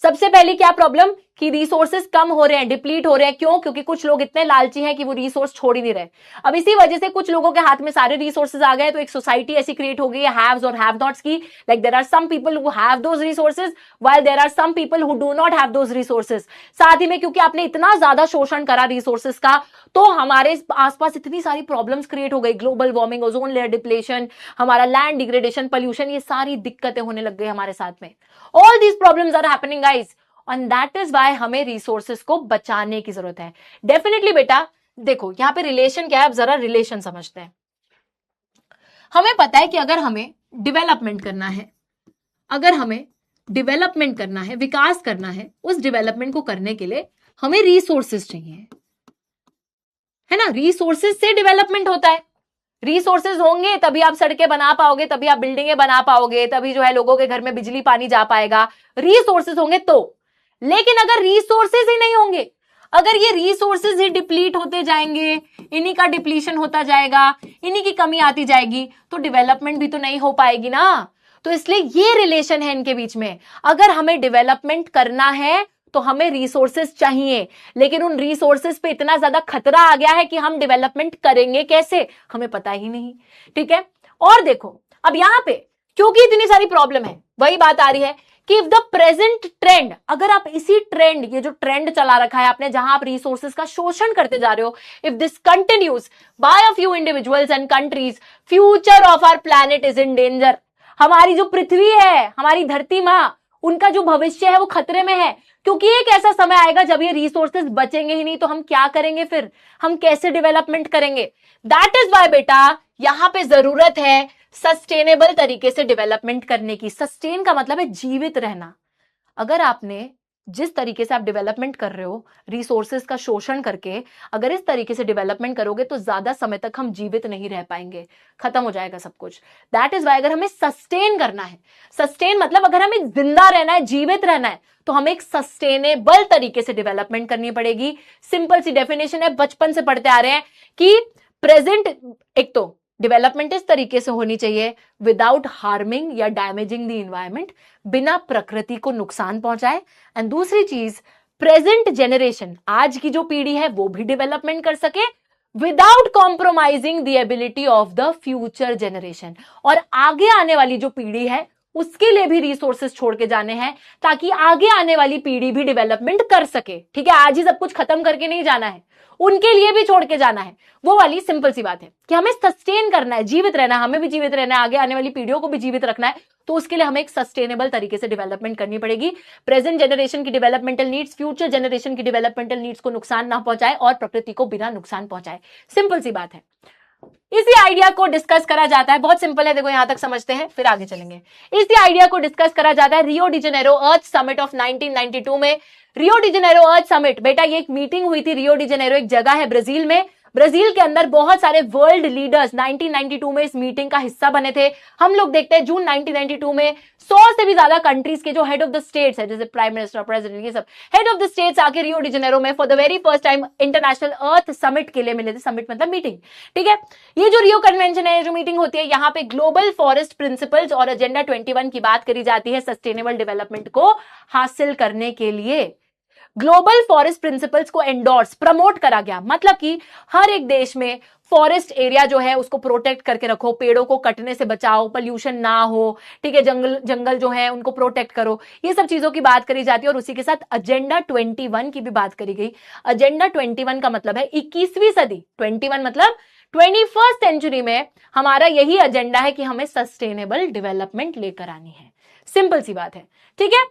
सबसे पहली क्या प्रॉब्लम कि रिसोर्सेज कम हो रहे हैं, डिप्लीट हो रहे हैं। क्यों? क्योंकि कुछ लोग इतने लालची हैं कि वो रिसोर्स छोड़ ही नहीं रहे। अब इसी वजह से कुछ लोगों के हाथ में सारे रिसोर्सेज आ गए, तो एक सोसाइटी ऐसी क्रिएट हो गई है हैव्स और हैव नॉट्स की। Like there are some people who have those resources while there are some people who do not have those resources. साथ ही में क्योंकि आपने इतना ज्यादा शोषण करा रिसोर्सेज का, तो हमारे आसपास इतनी सारी प्रॉब्लम्स क्रिएट हो गई, global warming, ozone layer depletion, हमारा लैंड डिग्रेडेशन, पोल्यूशन, ये सारी दिक्कतें होने लग गई हमारे साथ में। All these problems are happening guys, and that is why हमें रिसोर्सेज को बचाने की जरूरत है। डेफिनेटली बेटा देखो यहां पे रिलेशन क्या है, अब जरा रिलेशन समझते हैं। हमें पता है कि अगर हमें डेवलपमेंट करना है, अगर हमें डेवलपमेंट करना है, विकास करना है, उस डेवलपमेंट को करने के लिए हमें रिसोर्सेज चाहिए, है ना। रिसोर्सेज से डेवलपमेंट होता है। रिसोर्सेज होंगे तभी आप सड़कें बना पाओगे, तभी आप बिल्डिंगें बना पाओगे, तभी जो है लोगों के घर में बिजली पानी जा पाएगा। रिसोर्सेज होंगे तो। लेकिन अगर रिसोर्सेज ही नहीं होंगे, अगर ये रिसोर्सेज ही डिप्लीट होते जाएंगे, इन्हीं का डिप्लीशन होता जाएगा, इन्हीं की कमी आती जाएगी, तो डेवलपमेंट भी तो नहीं हो पाएगी ना। तो इसलिए ये रिलेशन है इनके बीच में। अगर हमें डेवलपमेंट करना है तो हमें रिसोर्सेज चाहिए, लेकिन उन रिसोर्सेज पे इतना ज्यादा खतरा आ गया है कि हम डेवलपमेंट करेंगे कैसे, हमें पता ही नहीं। ठीक है। और देखो अब यहां पे क्योंकि इतनी सारी प्रॉब्लम है, वही बात आ रही है कि इफ द प्रेजेंट ट्रेंड, अगर आप इसी ट्रेंड, ये जो ट्रेंड चला रखा है आपने जहां आप रिसोर्सेज का शोषण करते जा रहे हो, if this continues by a few individuals and countries, future of our planet is in danger. हमारी जो पृथ्वी है, हमारी धरती मां, उनका जो भविष्य है वो खतरे में है। क्योंकि एक ऐसा समय आएगा जब ये रिसोर्सेज बचेंगे ही नहीं, तो हम क्या करेंगे फिर, हम कैसे डेवलपमेंट करेंगे। दैट इज वाई बेटा यहां पे जरूरत है सस्टेनेबल तरीके से डेवलपमेंट करने की। सस्टेन का मतलब है जीवित रहना। अगर आपने जिस तरीके से आप डेवलपमेंट कर रहे हो, रिसोर्सेज का शोषण करके, अगर इस तरीके से डेवलपमेंट करोगे तो ज्यादा समय तक हम जीवित नहीं रह पाएंगे, खत्म हो जाएगा सब कुछ। दैट इज वाई अगर हमें सस्टेन करना है, सस्टेन मतलब अगर हमें जिंदा रहना है, जीवित रहना है, तो हमें एक सस्टेनेबल तरीके से डेवलपमेंट करनी पड़ेगी। सिंपल सी डेफिनेशन है, बचपन से पढ़ते आ रहे हैं कि प्रेजेंट, एक तो डेवलपमेंट इस तरीके से होनी चाहिए विदाउट हार्मिंग या डैमेजिंग द इन्वायरमेंट, बिना प्रकृति को नुकसान पहुंचाए। एंड दूसरी चीज, प्रेजेंट जनरेशन, आज की जो पीढ़ी है वो भी डेवलपमेंट कर सके without compromising the ability of the future generation. और आगे आने वाली जो पीढ़ी है उसके लिए भी रिसोर्सेज छोड़ के जाने हैं, ताकि आगे आने वाली पीढ़ी भी डेवलपमेंट कर सके। ठीक है, आज ही सब कुछ खत्म करके नहीं जाना है, उनके लिए भी छोड़ के जाना है। वो वाली सिंपल सी बात है कि हमें सस्टेन करना है, जीवित रहना है, हमें भी जीवित रहना है, आगे आने वाली पीढ़ियों को भी जीवित रखना है। तो उसके लिए हमें एक सस्टेनेबल तरीके से डेवलपमेंट करनी पड़ेगी। प्रेजेंट जनरेशन की डेवलपमेंटल नीड्स फ्यूचर जनरेशन की डेवलपमेंटल नीड्स को नुकसान ना पहुंचाए और प्रकृति को बिना नुकसान पहुंचाए। सिंपल सी बात है। इसी आइडिया को डिस्कस करा जाता है, बहुत सिंपल है, देखो यहां तक समझते हैं फिर आगे चलेंगे। इसी आइडिया को डिस्कस करा जाता है रियो de Janeiro earth summit of 1992 में। रियो डी जेनेरो अर्थ समिट, बेटा ये एक मीटिंग हुई थी। रियो डी जेनेरो एक जगह है ब्राजील में, ब्राजील के अंदर बहुत सारे वर्ल्ड लीडर्स 1992 में इस मीटिंग का हिस्सा बने थे। हम लोग देखते हैं जून 1992 में 100 से भी ज्यादा कंट्रीज के जो हेड ऑफ द स्टेट्स है, जैसे प्राइम मिनिस्टर, प्रेसिडेंट, ये सब हेड ऑफ द स्टेट्स आके रियो डी जेनेरो में for the very first time international earth summit के लिए मिले थे। समिट मतलब मीटिंग। ठीक है, ये जो रियो कन्वेंशन है, जो मीटिंग होती है, यहाँ पे ग्लोबल फॉरेस्ट प्रिंसिपल्स और एजेंडा 21 की बात करी जाती है सस्टेनेबल डेवलपमेंट को हासिल करने के लिए। ग्लोबल फॉरेस्ट प्रिंसिपल्स को एंडोर्स, प्रमोट करा गया। मतलब कि हर एक देश में फॉरेस्ट एरिया जो है उसको प्रोटेक्ट करके रखो, पेड़ों को कटने से बचाओ, पोल्यूशन ना हो। ठीक है, जंगल जो है उनको प्रोटेक्ट करो, ये सब चीजों की बात करी जाती है। और उसी के साथ एजेंडा 21 की भी बात करी गई। एजेंडा 21 का मतलब है 21वीं सदी, 21 मतलब 21st सेंचुरी में हमारा यही एजेंडा है कि हमें सस्टेनेबल डेवलपमेंट लेकर आनी है। सिंपल सी बात है। ठीक है,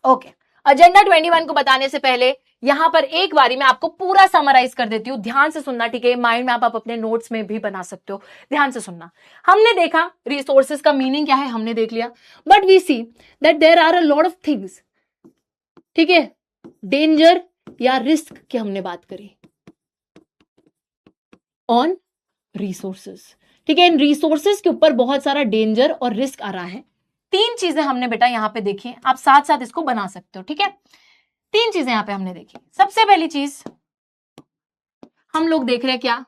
ओके। एजेंडा 21 को बताने से पहले यहां पर एक बारी मैं आपको पूरा समराइज कर देती हूं, ध्यान से सुनना। ठीक है, माइंड मैप आप अपने नोट्स में भी बना सकते हो, ध्यान से सुनना। हमने देखा रिसोर्सेज का मीनिंग क्या है, हमने देख लिया, but we see that there are a lot of things. ठीक है, डेंजर या रिस्क की हमने बात करी ऑन रिसोर्सेज। ठीक है, इन रिसोर्सेज के ऊपर बहुत सारा डेंजर और रिस्क आ रहा है। 3 चीजें हमने बेटा यहां पे देखी, आप साथ साथ इसको बना सकते हो। ठीक है, 3 चीजें यहां पे हमने देखी। सबसे पहली चीज हम लोग देख रहे हैं क्या,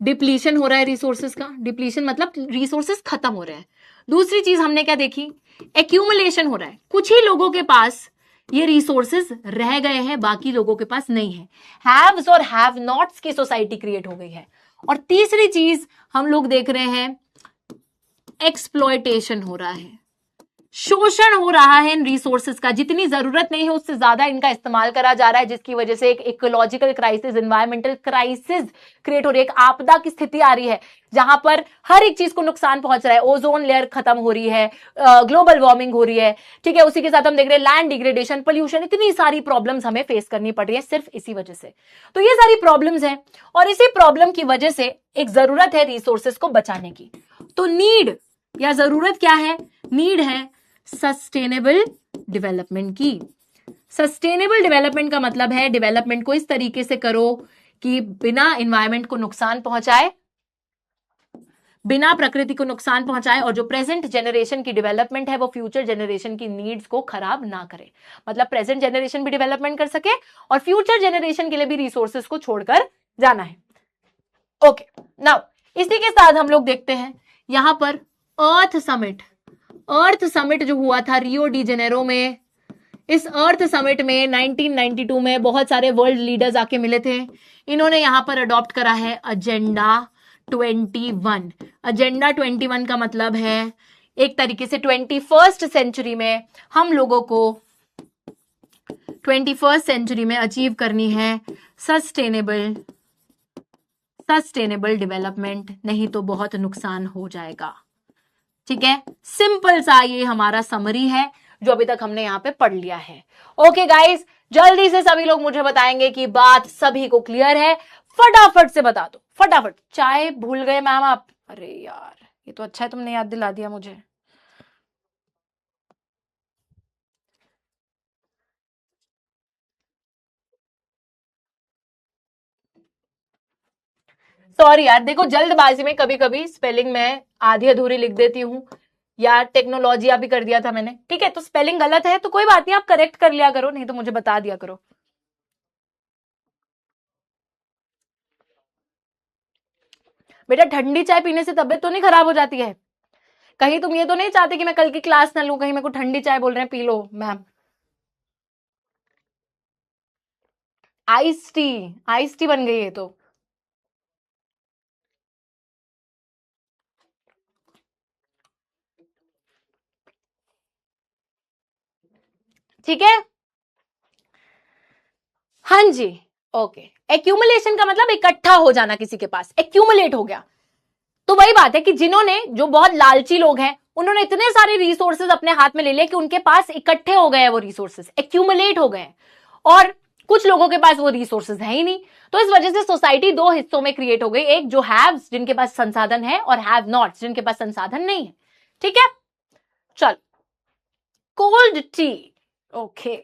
डिप्लीशन हो रहा है रिसोर्सेज का। डिप्लीशन मतलब रिसोर्सेज खत्म हो रहे हैं। दूसरी चीज हमने क्या देखी, एक्यूमुलेशन हो रहा है, कुछ ही लोगों के पास ये रिसोर्सेज रह गए हैं, बाकी लोगों के पास नहीं है, हैव्स और हैव नॉट्स की सोसाइटी क्रिएट हो गई है। और तीसरी चीज हम लोग देख रहे हैं, एक्सप्लॉयटेशन हो रहा है, शोषण हो रहा है इन रिसोर्सेज का, जितनी जरूरत नहीं है उससे ज्यादा इनका इस्तेमाल करा जा रहा है, जिसकी वजह से एक ecological crisis, environmental crisis create हो रही है, एक आपदा की स्थिति आ रही है जहां पर हर एक चीज को नुकसान पहुंच रहा है, ओजोन लेयर खत्म हो रही है, ग्लोबल वार्मिंग हो रही है, ठीक है, उसी के साथ हम देख रहे हैं लैंड डिग्रेडेशन, पोल्यूशन, इतनी सारी प्रॉब्लम्स हमें फेस करनी पड़ रही है सिर्फ इसी वजह से। तो ये सारी प्रॉब्लम्स हैं और इसी प्रॉब्लम की वजह से एक जरूरत है रिसोर्सेज को बचाने की। तो नीड या जरूरत क्या है, नीड है सस्टेनेबल डेवलपमेंट की। सस्टेनेबल डेवलपमेंट का मतलब है डेवलपमेंट को इस तरीके से करो कि बिना एनवायरमेंट को नुकसान पहुंचाए, बिना प्रकृति को नुकसान पहुंचाए, और जो प्रेजेंट जनरेशन की डेवलपमेंट है वो फ्यूचर जनरेशन की नीड्स को खराब ना करे। मतलब प्रेजेंट जनरेशन भी डेवलपमेंट कर सके और फ्यूचर जनरेशन के लिए भी रिसोर्सेज को छोड़कर जाना है। ओके, नाउ इसी के साथ हम लोग देखते हैं यहां पर अर्थ समिट जो हुआ था रियो डी जेनेरो में। इस अर्थ समिट में 1992 में बहुत सारे वर्ल्ड लीडर्स आके मिले थे। इन्होंने यहां पर अडॉप्ट करा है एजेंडा 21। एजेंडा 21 का मतलब है एक तरीके से 21st सेंचुरी में हम लोगों को 21st सेंचुरी में अचीव करनी है सस्टेनेबल डेवलपमेंट, नहीं तो बहुत नुकसान हो जाएगा। ठीक है, सिंपल सा ये हमारा समरी है जो अभी तक हमने यहां पे पढ़ लिया है। ओके गाइस, जल्दी से सभी लोग मुझे बताएंगे कि बात सभी को क्लियर है, फटाफट से बता दो, फटाफट। चाय भूल गए मैम आप? अरे यार, ये तो अच्छा है तुमने याद दिला दिया मुझे। सॉरी यार, देखो जल्दबाजी में कभी कभी स्पेलिंग में आधी अधूरी लिख देती हूँ, या टेक्नोलॉजी भी कर दिया था मैंने, ठीक है, तो स्पेलिंग गलत है तो कोई बात नहीं, आप करेक्ट कर लिया करो, नहीं तो मुझे बता दिया करो। बेटा ठंडी चाय पीने से तबीयत तो नहीं खराब हो जाती है? कहीं तुम ये तो नहीं चाहते कि मैं कल की क्लास ना लूं, कहीं मेरे को ठंडी चाय बोल रहे हैं P low ma'am? Ice tea बन गई है तो। ठीक है, हाँ जी, ओके। एक्यूमुलेशन का मतलब इकट्ठा हो जाना, किसी के पास एक्यूमुलेट हो गया। तो वही बात है कि जिन्होंने, जो बहुत लालची लोग हैं, उन्होंने इतने सारे रिसोर्सेज अपने हाथ में ले लिए कि उनके पास इकट्ठे हो गए, वो रिसोर्सेज एक्यूमुलेट हो गए, और कुछ लोगों के पास वो रिसोर्सेज है ही नहीं। तो इस वजह से सोसाइटी दो हिस्सों में क्रिएट हो गई, एक जो हैव्स जिनके पास संसाधन है, और हैव नॉट्स जिनके पास संसाधन नहीं है। ठीक है, चल कोल्ड टी, ओके।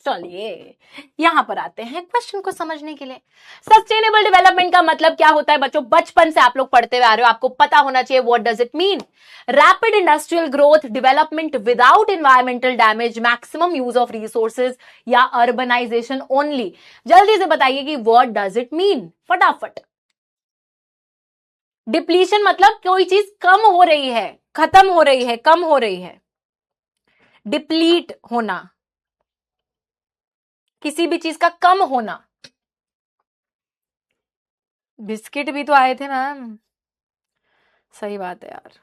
चलिए यहां पर आते हैं क्वेश्चन को समझने के लिए। सस्टेनेबल डेवलपमेंट का मतलब क्या होता है बच्चों? बचपन से आप लोग पढ़ते हुए आ रहे हो, आपको पता होना चाहिए। What does it mean? Rapid industrial growth, development without environmental damage, maximum use of resources, या अर्बनाइजेशन ओनली। जल्दी से बताइए कि व्हाट डज इट मीन, फटाफट। डिप्लीशन मतलब कोई चीज कम हो रही है, खत्म हो रही है, कम हो रही है। डिप्लीट होना, किसी भी चीज का कम होना। बिस्किट भी तो आए थे मैम, सही बात है यार।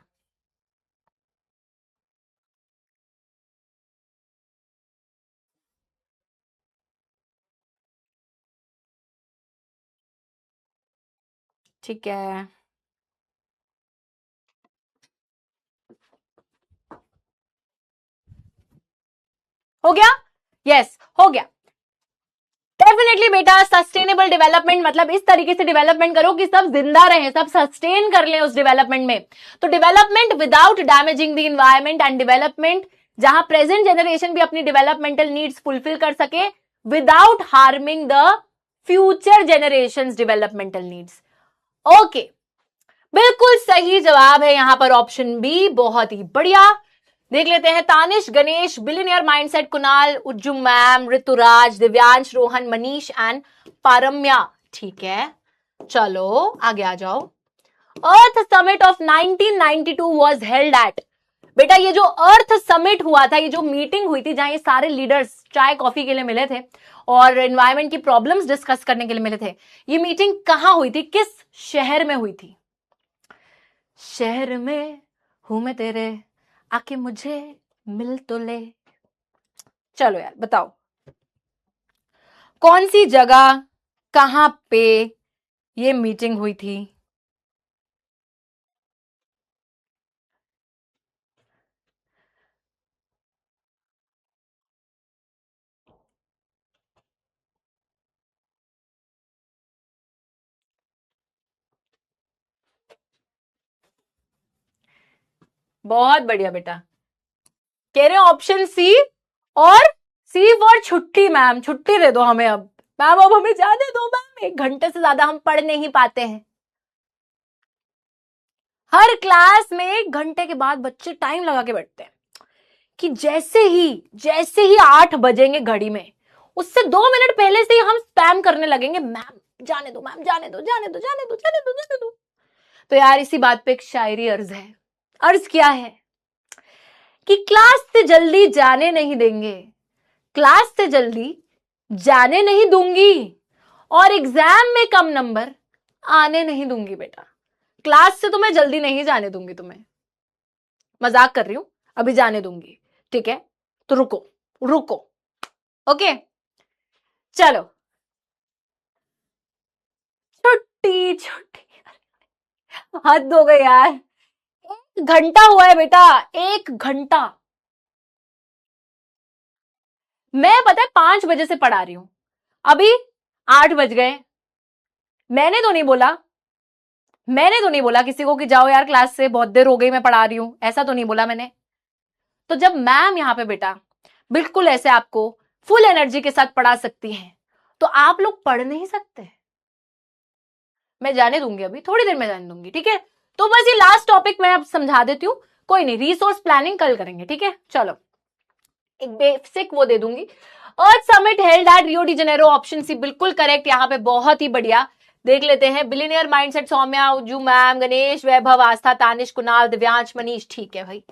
ठीक है, हो गया? यस, हो गया। डेफिनेटली बेटा, सस्टेनेबल डेवलपमेंट मतलब इस तरीके से डेवलपमेंट करो कि सब जिंदा रहें, सब सस्टेन कर लें उस डेवलपमेंट में। तो development without damaging the environment, and development जहां प्रेजेंट जनरेशन भी अपनी डेवलपमेंटल नीड्स फुलफिल कर सके without harming the future generations developmental needs. Okay, बिल्कुल सही जवाब है यहां पर ऑप्शन बी, बहुत ही बढ़िया। देख लेते हैं, Tanish, Ganesh, billionaire mindset, Kunal, Ujju ma'am, Rituraj, Divyansh, Rohan, Manish and Paramya. ठीक है, चलो आगे आ जाओ। Earth summit of 1992 was held at, बेटा ये जो अर्थ समिट हुआ था, ये जो मीटिंग हुई थी जहां ये सारे लीडर्स चाय कॉफी के लिए मिले थे और एनवायरमेंट की प्रॉब्लम्स डिस्कस करने के लिए मिले थे, ये मीटिंग कहां हुई थी, किस शहर में हुई थी? शहर में हूं मैं तेरे, आके मुझे मिल तो ले। चलो यार बताओ कौन सी जगह, कहां पे ये मीटिंग हुई थी? बहुत बढ़िया बेटा, कह रहे ऑप्शन सी, और सी फॉर छुट्टी। मैम छुट्टी दे दो हमें अब, मैम अब हमें जाने दो मैम, 1 घंटे से ज्यादा हम पढ़ नहीं पाते हैं। हर क्लास में 1 घंटे के बाद बच्चे टाइम लगा के बैठते हैं कि जैसे ही 8 बजेंगे घड़ी में, उससे 2 मिनट पहले से ही हम स्पैम करने लगेंगे, मैम जाने दो, मैम जाने दो, जाने दो, जाने दो, जाने दो, जाने दो। तो यार इसी बात पे एक शायरी अर्ज है। अर्ज क्या है कि क्लास से जल्दी जाने नहीं देंगे, क्लास से जल्दी जाने नहीं दूंगी, और एग्जाम में कम नंबर आने नहीं दूंगी। बेटा क्लास से तो मैं जल्दी नहीं जाने दूंगी तुम्हें, मजाक कर रही हूं, अभी जाने दूंगी, ठीक है? तो रुको रुको, ओके चलो। छुट्टी छुट्टी, हद हो गई यार, 1 घंटा हुआ है बेटा, 1 घंटा। मैं पता है 5 बजे से पढ़ा रही हूं, अभी 8 बज गए। मैंने तो नहीं बोला, मैंने तो नहीं बोला किसी को कि जाओ यार क्लास से, बहुत देर हो गई मैं पढ़ा रही हूं, ऐसा तो नहीं बोला मैंने। तो जब मैम यहां पे बेटा बिल्कुल ऐसे आपको फुल एनर्जी के साथ पढ़ा सकती हैं, तो आप लोग पढ़ नहीं सकते? मैं जाने दूंगी, अभी थोड़ी देर में जाने दूंगी, ठीक है? तो बस ये लास्ट टॉपिक मैं अब समझा देती हूँ, कोई नहीं, रिसोर्स प्लानिंग कल करेंगे, ठीक है? चलो एक बेसिक वो दे दूंगी। Earth summit held at Rio de Janeiro, option C बिल्कुल करेक्ट, यहाँ पे बहुत ही बढ़िया। देख लेते हैं, billionaire mindset, Saumya, Ujju ma'am, Ganesh, Vaibhav, Aastha, Tanish, Kunal, Divyansh, Manish, ठीक है भाई,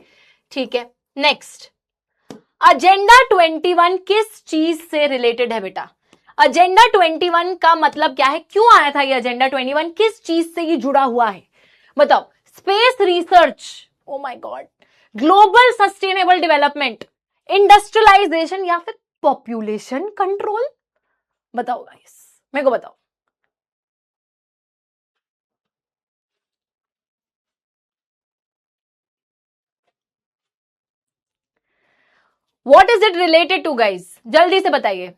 ठीक है। नेक्स्ट, एजेंडा 21 किस चीज से रिलेटेड है बेटा? एजेंडा 21 का मतलब क्या है, क्यों आया था ये एजेंडा 21, किस चीज से ये जुड़ा हुआ है? बताओ। Space research, oh my god, global sustainable development, industrialisation, या फिर पॉपुलेशन कंट्रोल? बताओ गाइस, मेरे को बताओ। What is it related to guys, जल्दी से बताइए।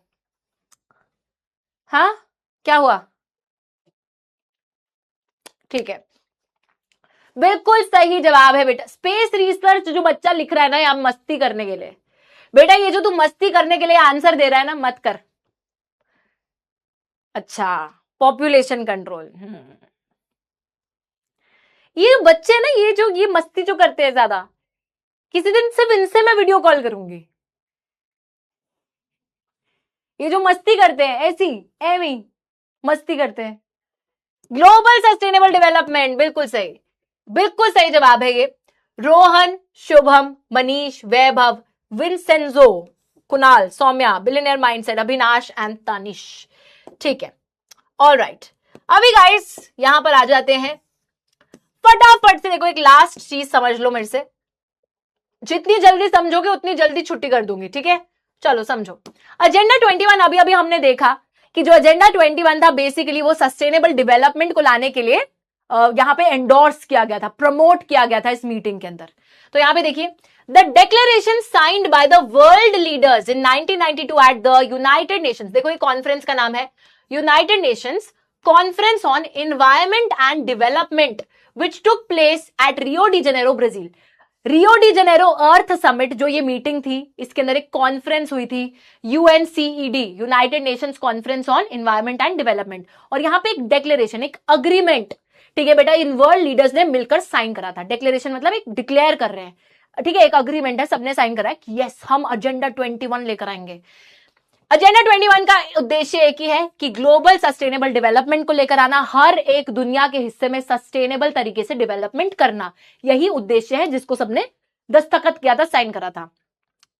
हाँ क्या हुआ? ठीक है, बिल्कुल सही जवाब है बेटा, स्पेस रिसर्च। जो बच्चा लिख रहा है ना, आप मस्ती करने के लिए, बेटा ये जो तू मस्ती करने के लिए आंसर दे रहा है ना, मत कर। अच्छा, पॉपुलेशन कंट्रोल। ये बच्चे ना, ये जो ये मस्ती जो करते हैं ज्यादा, किसी दिन सिर्फ इनसे मैं वीडियो कॉल करूंगी। ये जो मस्ती करते हैं ऐसी एवी मस्ती करते हैं। ग्लोबल सस्टेनेबल डेवलपमेंट, बिल्कुल सही जवाब है ये। Rohan, Shubham, Manish, Vaibhav, Vincenzo, Kunal, Saumya, billionaire mindset, Abhinash and Tanish, ठीक है। ऑलराइट, अभी गाइस यहां पर आ जाते हैं, फटाफट से देखो, एक लास्ट चीज समझ लो मेरे से, जितनी जल्दी समझोगे उतनी जल्दी छुट्टी कर दूंगी, ठीक है? चलो समझो, एजेंडा 21 अभी अभी हमने देखा कि जो एजेंडा 21 था बेसिकली वो सस्टेनेबल डेवलपमेंट को लाने के लिए यहां पे एंडोर्स किया गया था, प्रमोट किया गया था इस मीटिंग के अंदर। तो यहां पे देखिए, the declaration signed by the world leaders in 1992 at the United Nations, देखो ये कॉन्फ्रेंस का नाम है United Nations conference on environment and development which took place at Rio de Janeiro, Brazil. Rio de Janeiro earth summit जो ये meeting थी, इसके अंदर एक कॉन्फ्रेंस हुई थी, UNCED, United Nations conference on environment and development, और यहां पे एक डेक्लेरेशन, एक अग्रीमेंट, ठीक है बेटा, इन वर्ल्ड लीडर्स ने मिलकर साइन करा था। डेक्लेरेशन मतलब एक डिक्लेयर कर रहे हैं, ठीक है, एक अग्रीमेंट है, सबने साइन करा है कि यस हम एजेंडा 21 लेकर आएंगे। एजेंडा 21 का उद्देश्य एक ही है कि ग्लोबल सस्टेनेबल डेवलपमेंट को लेकर आना, हर एक दुनिया के हिस्से में सस्टेनेबल तरीके से डेवलपमेंट करना, यही उद्देश्य है जिसको सबने दस्तखत किया था, साइन करा था।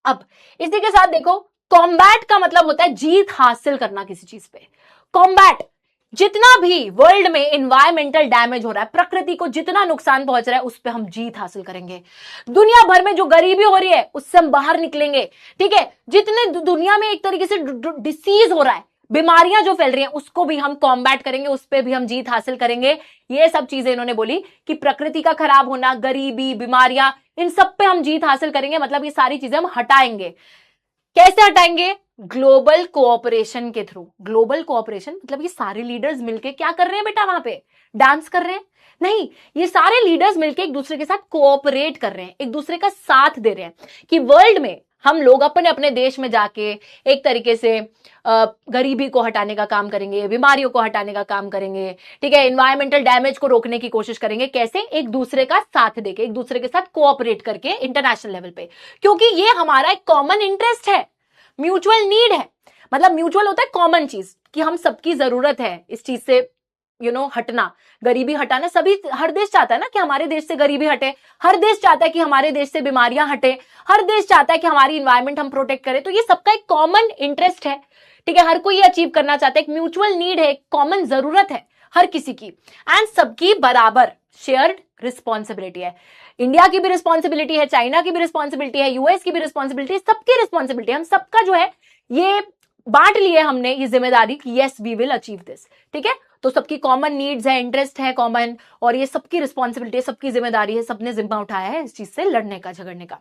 अब इसी के साथ देखो, कॉम्बैट का मतलब होता है जीत हासिल करना किसी चीज पे। कॉम्बैट, जितना भी वर्ल्ड में इन्वायरमेंटल डैमेज हो रहा है, प्रकृति को जितना नुकसान पहुंच रहा है, उस पर हम जीत हासिल करेंगे। दुनिया भर में जो गरीबी हो रही है, उससे हम बाहर निकलेंगे। ठीक है, जितने दुनिया में एक तरीके से डिसीज हो रहा है, बीमारियां जो फैल रही हैं, उसको भी हम कॉम्बैट करेंगे, उस पर भी हम जीत हासिल करेंगे। ये सब चीजें इन्होंने बोली कि प्रकृति का खराब होना, गरीबी, बीमारियां, इन सब पे हम जीत हासिल करेंगे। मतलब ये सारी चीजें हम हटाएंगे। कैसे हटाएंगे? ग्लोबल कोऑपरेशन के थ्रू। ग्लोबल कोऑपरेशन मतलब ये सारे लीडर्स मिलके क्या कर रहे हैं बेटा? वहां पे डांस कर रहे हैं? नहीं, ये सारे लीडर्स मिलके एक दूसरे के साथ कोऑपरेट कर रहे हैं, एक दूसरे का साथ दे रहे हैं कि वर्ल्ड में हम लोग अपने अपने देश में जाके एक तरीके से गरीबी को हटाने का काम करेंगे, बीमारियों को हटाने का काम करेंगे। ठीक है, इन्वायरमेंटल डैमेज को रोकने की कोशिश करेंगे। कैसे? एक दूसरे का साथ देके, एक दूसरे के साथ कोऑपरेट करके इंटरनेशनल लेवल पे, क्योंकि ये हमारा एक कॉमन इंटरेस्ट है, म्यूचुअल नीड है। मतलब म्यूचुअल होता है कॉमन चीज, कि हम सबकी जरूरत है इस चीज से हटना, गरीबी हटाना। सभी, हर देश चाहता है ना कि हमारे देश से गरीबी हटे, हर देश चाहता है कि हमारे देश से बीमारियां हटे, हर देश चाहता है कि हमारी इन्वायरमेंट हम प्रोटेक्ट करें। तो ये सबका एक कॉमन इंटरेस्ट है। ठीक है, हर कोई ये अचीव करना चाहता है, एक म्यूचुअल नीड है, एक कॉमन जरूरत है हर किसी की, एंड सबकी बराबर शेयर्ड रिस्पॉन्सिबिलिटी है। इंडिया की भी रिस्पॉन्सिबिलिटी है, चाइना की भी रिस्पॉन्सिबिलिटी है, यूएस की भी रिस्पॉन्सिबिलिटी है, सबकी रिस्पॉन्सिबिलिटी, हम सबका जो है ये बांट लिए हमने ये जिम्मेदारी कि yes we will achieve this. ठीक है, तो सबकी कॉमन नीड्स है, इंटरेस्ट है कॉमन, और ये सबकी रिस्पॉन्सिबिलिटी है, सबकी जिम्मेदारी है, सबने जिम्मा उठाया है इस चीज से लड़ने का, झगड़ने का।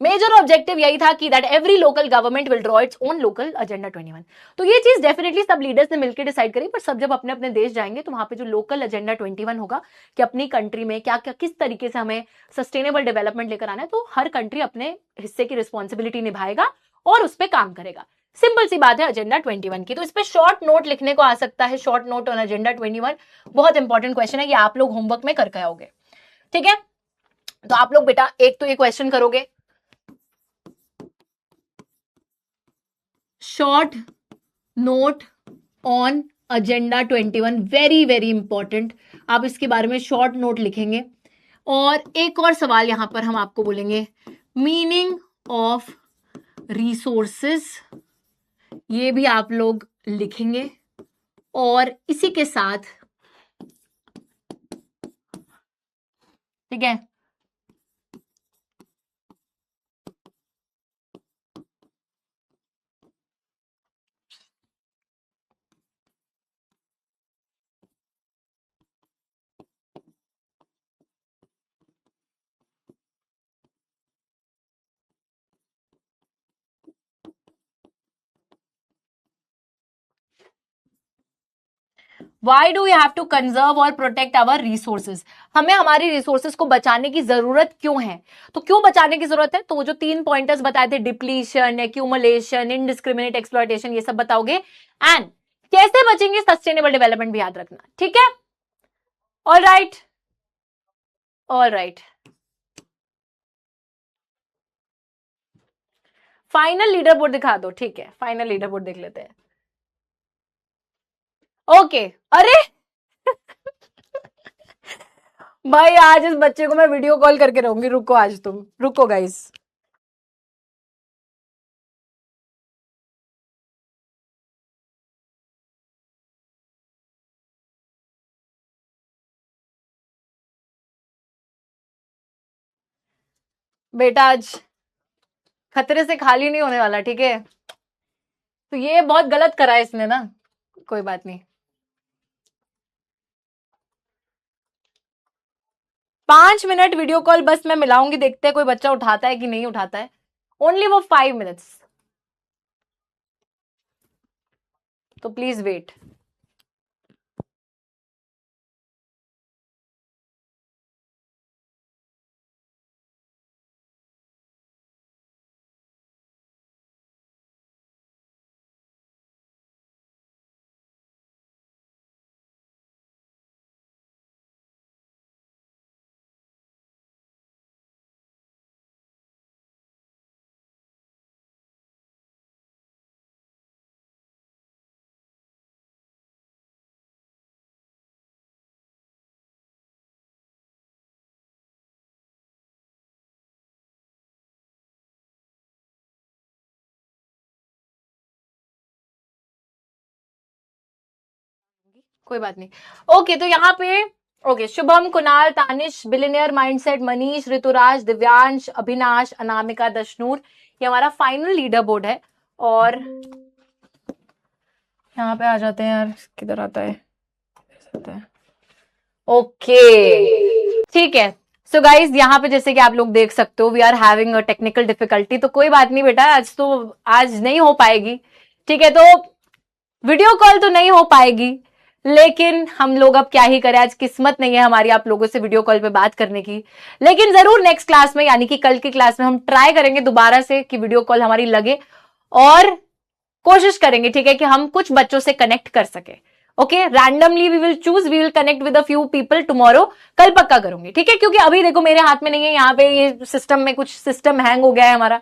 मेजर ऑब्जेक्टिव यही था कि that every local government will draw its own local agenda 21। तो ये चीज डेफिनेटली सब लीडर्स ने मिलकर डिसाइड करी, पर सब जब अपने अपने देश जाएंगे तो वहां पे जो लोकल एजेंडा 21 होगा कि अपनी कंट्री में क्या क्या, किस तरीके से हमें सस्टेनेबल डेवलपमेंट लेकर आना है, तो हर कंट्री अपने हिस्से की रिस्पॉन्सिबिलिटी निभाएगा और उस पर काम करेगा। सिंपल सी बात है एजेंडा 21 की। तो इस पे शॉर्ट नोट लिखने को आ सकता है, शॉर्ट नोट ऑन एजेंडा 21। बहुत इंपॉर्टेंट क्वेश्चन है, ये आप लोग होमवर्क में करके आओगे। ठीक है, तो आप लोग बेटा एक तो ये क्वेश्चन करोगे, short note on agenda 21, very very important. आप इसके बारे में शॉर्ट नोट लिखेंगे। और एक और सवाल यहां पर हम आपको बोलेंगे, मीनिंग ऑफ रिसोर्सेस, ये भी आप लोग लिखेंगे। और इसी के साथ, ठीक है, why do we have to conserve और प्रोटेक्ट आवर रिसोर्सेज? हमें हमारी रिसोर्सेज को बचाने की जरूरत क्यों है? तो क्यों बचाने की जरूरत है? तो वो जो 3 पॉइंटर्स बताए थे, डिप्लीशन, एक्यूमुलेशन, इनडिस्क्रिमिनेट एक्सप्लॉयटेशन, ये सब बताओगे। एंड कैसे बचेंगे? सस्टेनेबल डेवलपमेंट भी याद रखना। ठीक है, all right, all right. Final leader board दिखा दो। ठीक है, फाइनल लीडर बोर्ड देख लेते हैं। ओके, अरे भाई आज इस बच्चे को मैं वीडियो कॉल करके रहूंगी, रुको, आज तुम रुको गाइस। बेटा आज खतरे से खाली नहीं होने वाला। ठीक है, तो ये बहुत गलत करा है इसने ना, कोई बात नहीं। 5 मिनट वीडियो कॉल बस मैं मिलाऊंगी, देखते हैं कोई बच्चा उठाता है कि नहीं उठाता है। ओनली वो 5 मिनट्स, तो प्लीज वेट। कोई बात नहीं। ओके, तो यहाँ पे okay, Shubham, Kunal, Tanish, billionaire mindset, Manish, Rituraj, Divyansh, Abhinash, Anamika, Dashnoor, ये हमारा फाइनल लीडर बोर्ड है। और यहाँ पे आ जाते हैं यार, किधर आता है? ओके, ठीक है। सो गाइज, यहाँ पे जैसे कि आप लोग देख सकते हो, we are having a technical difficulty. तो कोई बात नहीं बेटा, आज नहीं हो पाएगी, ठीक है? तो वीडियो कॉल तो नहीं हो पाएगी, लेकिन हम लोग अब क्या ही करें, आज किस्मत नहीं है हमारी आप लोगों से वीडियो कॉल पे बात करने की। लेकिन जरूर नेक्स्ट क्लास में, यानी कि कल की क्लास में हम ट्राई करेंगे दोबारा से कि वीडियो कॉल हमारी लगे, और कोशिश करेंगे, ठीक है, कि हम कुछ बच्चों से कनेक्ट कर सके। Okay, randomly we will connect with a few people tomorrow. कल पक्का करूंगी, ठीक है? क्योंकि अभी देखो मेरे हाथ में नहीं है, यहाँ पे ये सिस्टम में कुछ सिस्टम हैंग हो गया है हमारा।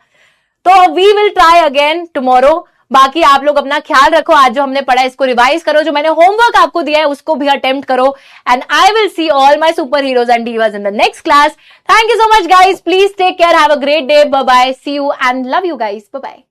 तो we will try again tomorrow. बाकी आप लोग अपना ख्याल रखो, आज जो हमने पढ़ा इसको रिवाइज करो, जो मैंने होमवर्क आपको दिया है उसको भी अटेम्प्ट करो, and I will see all my superheroes and divas in the next class. Thank you so much guys, please take care, have a great day, bye bye, see you and love you guys, bye bye.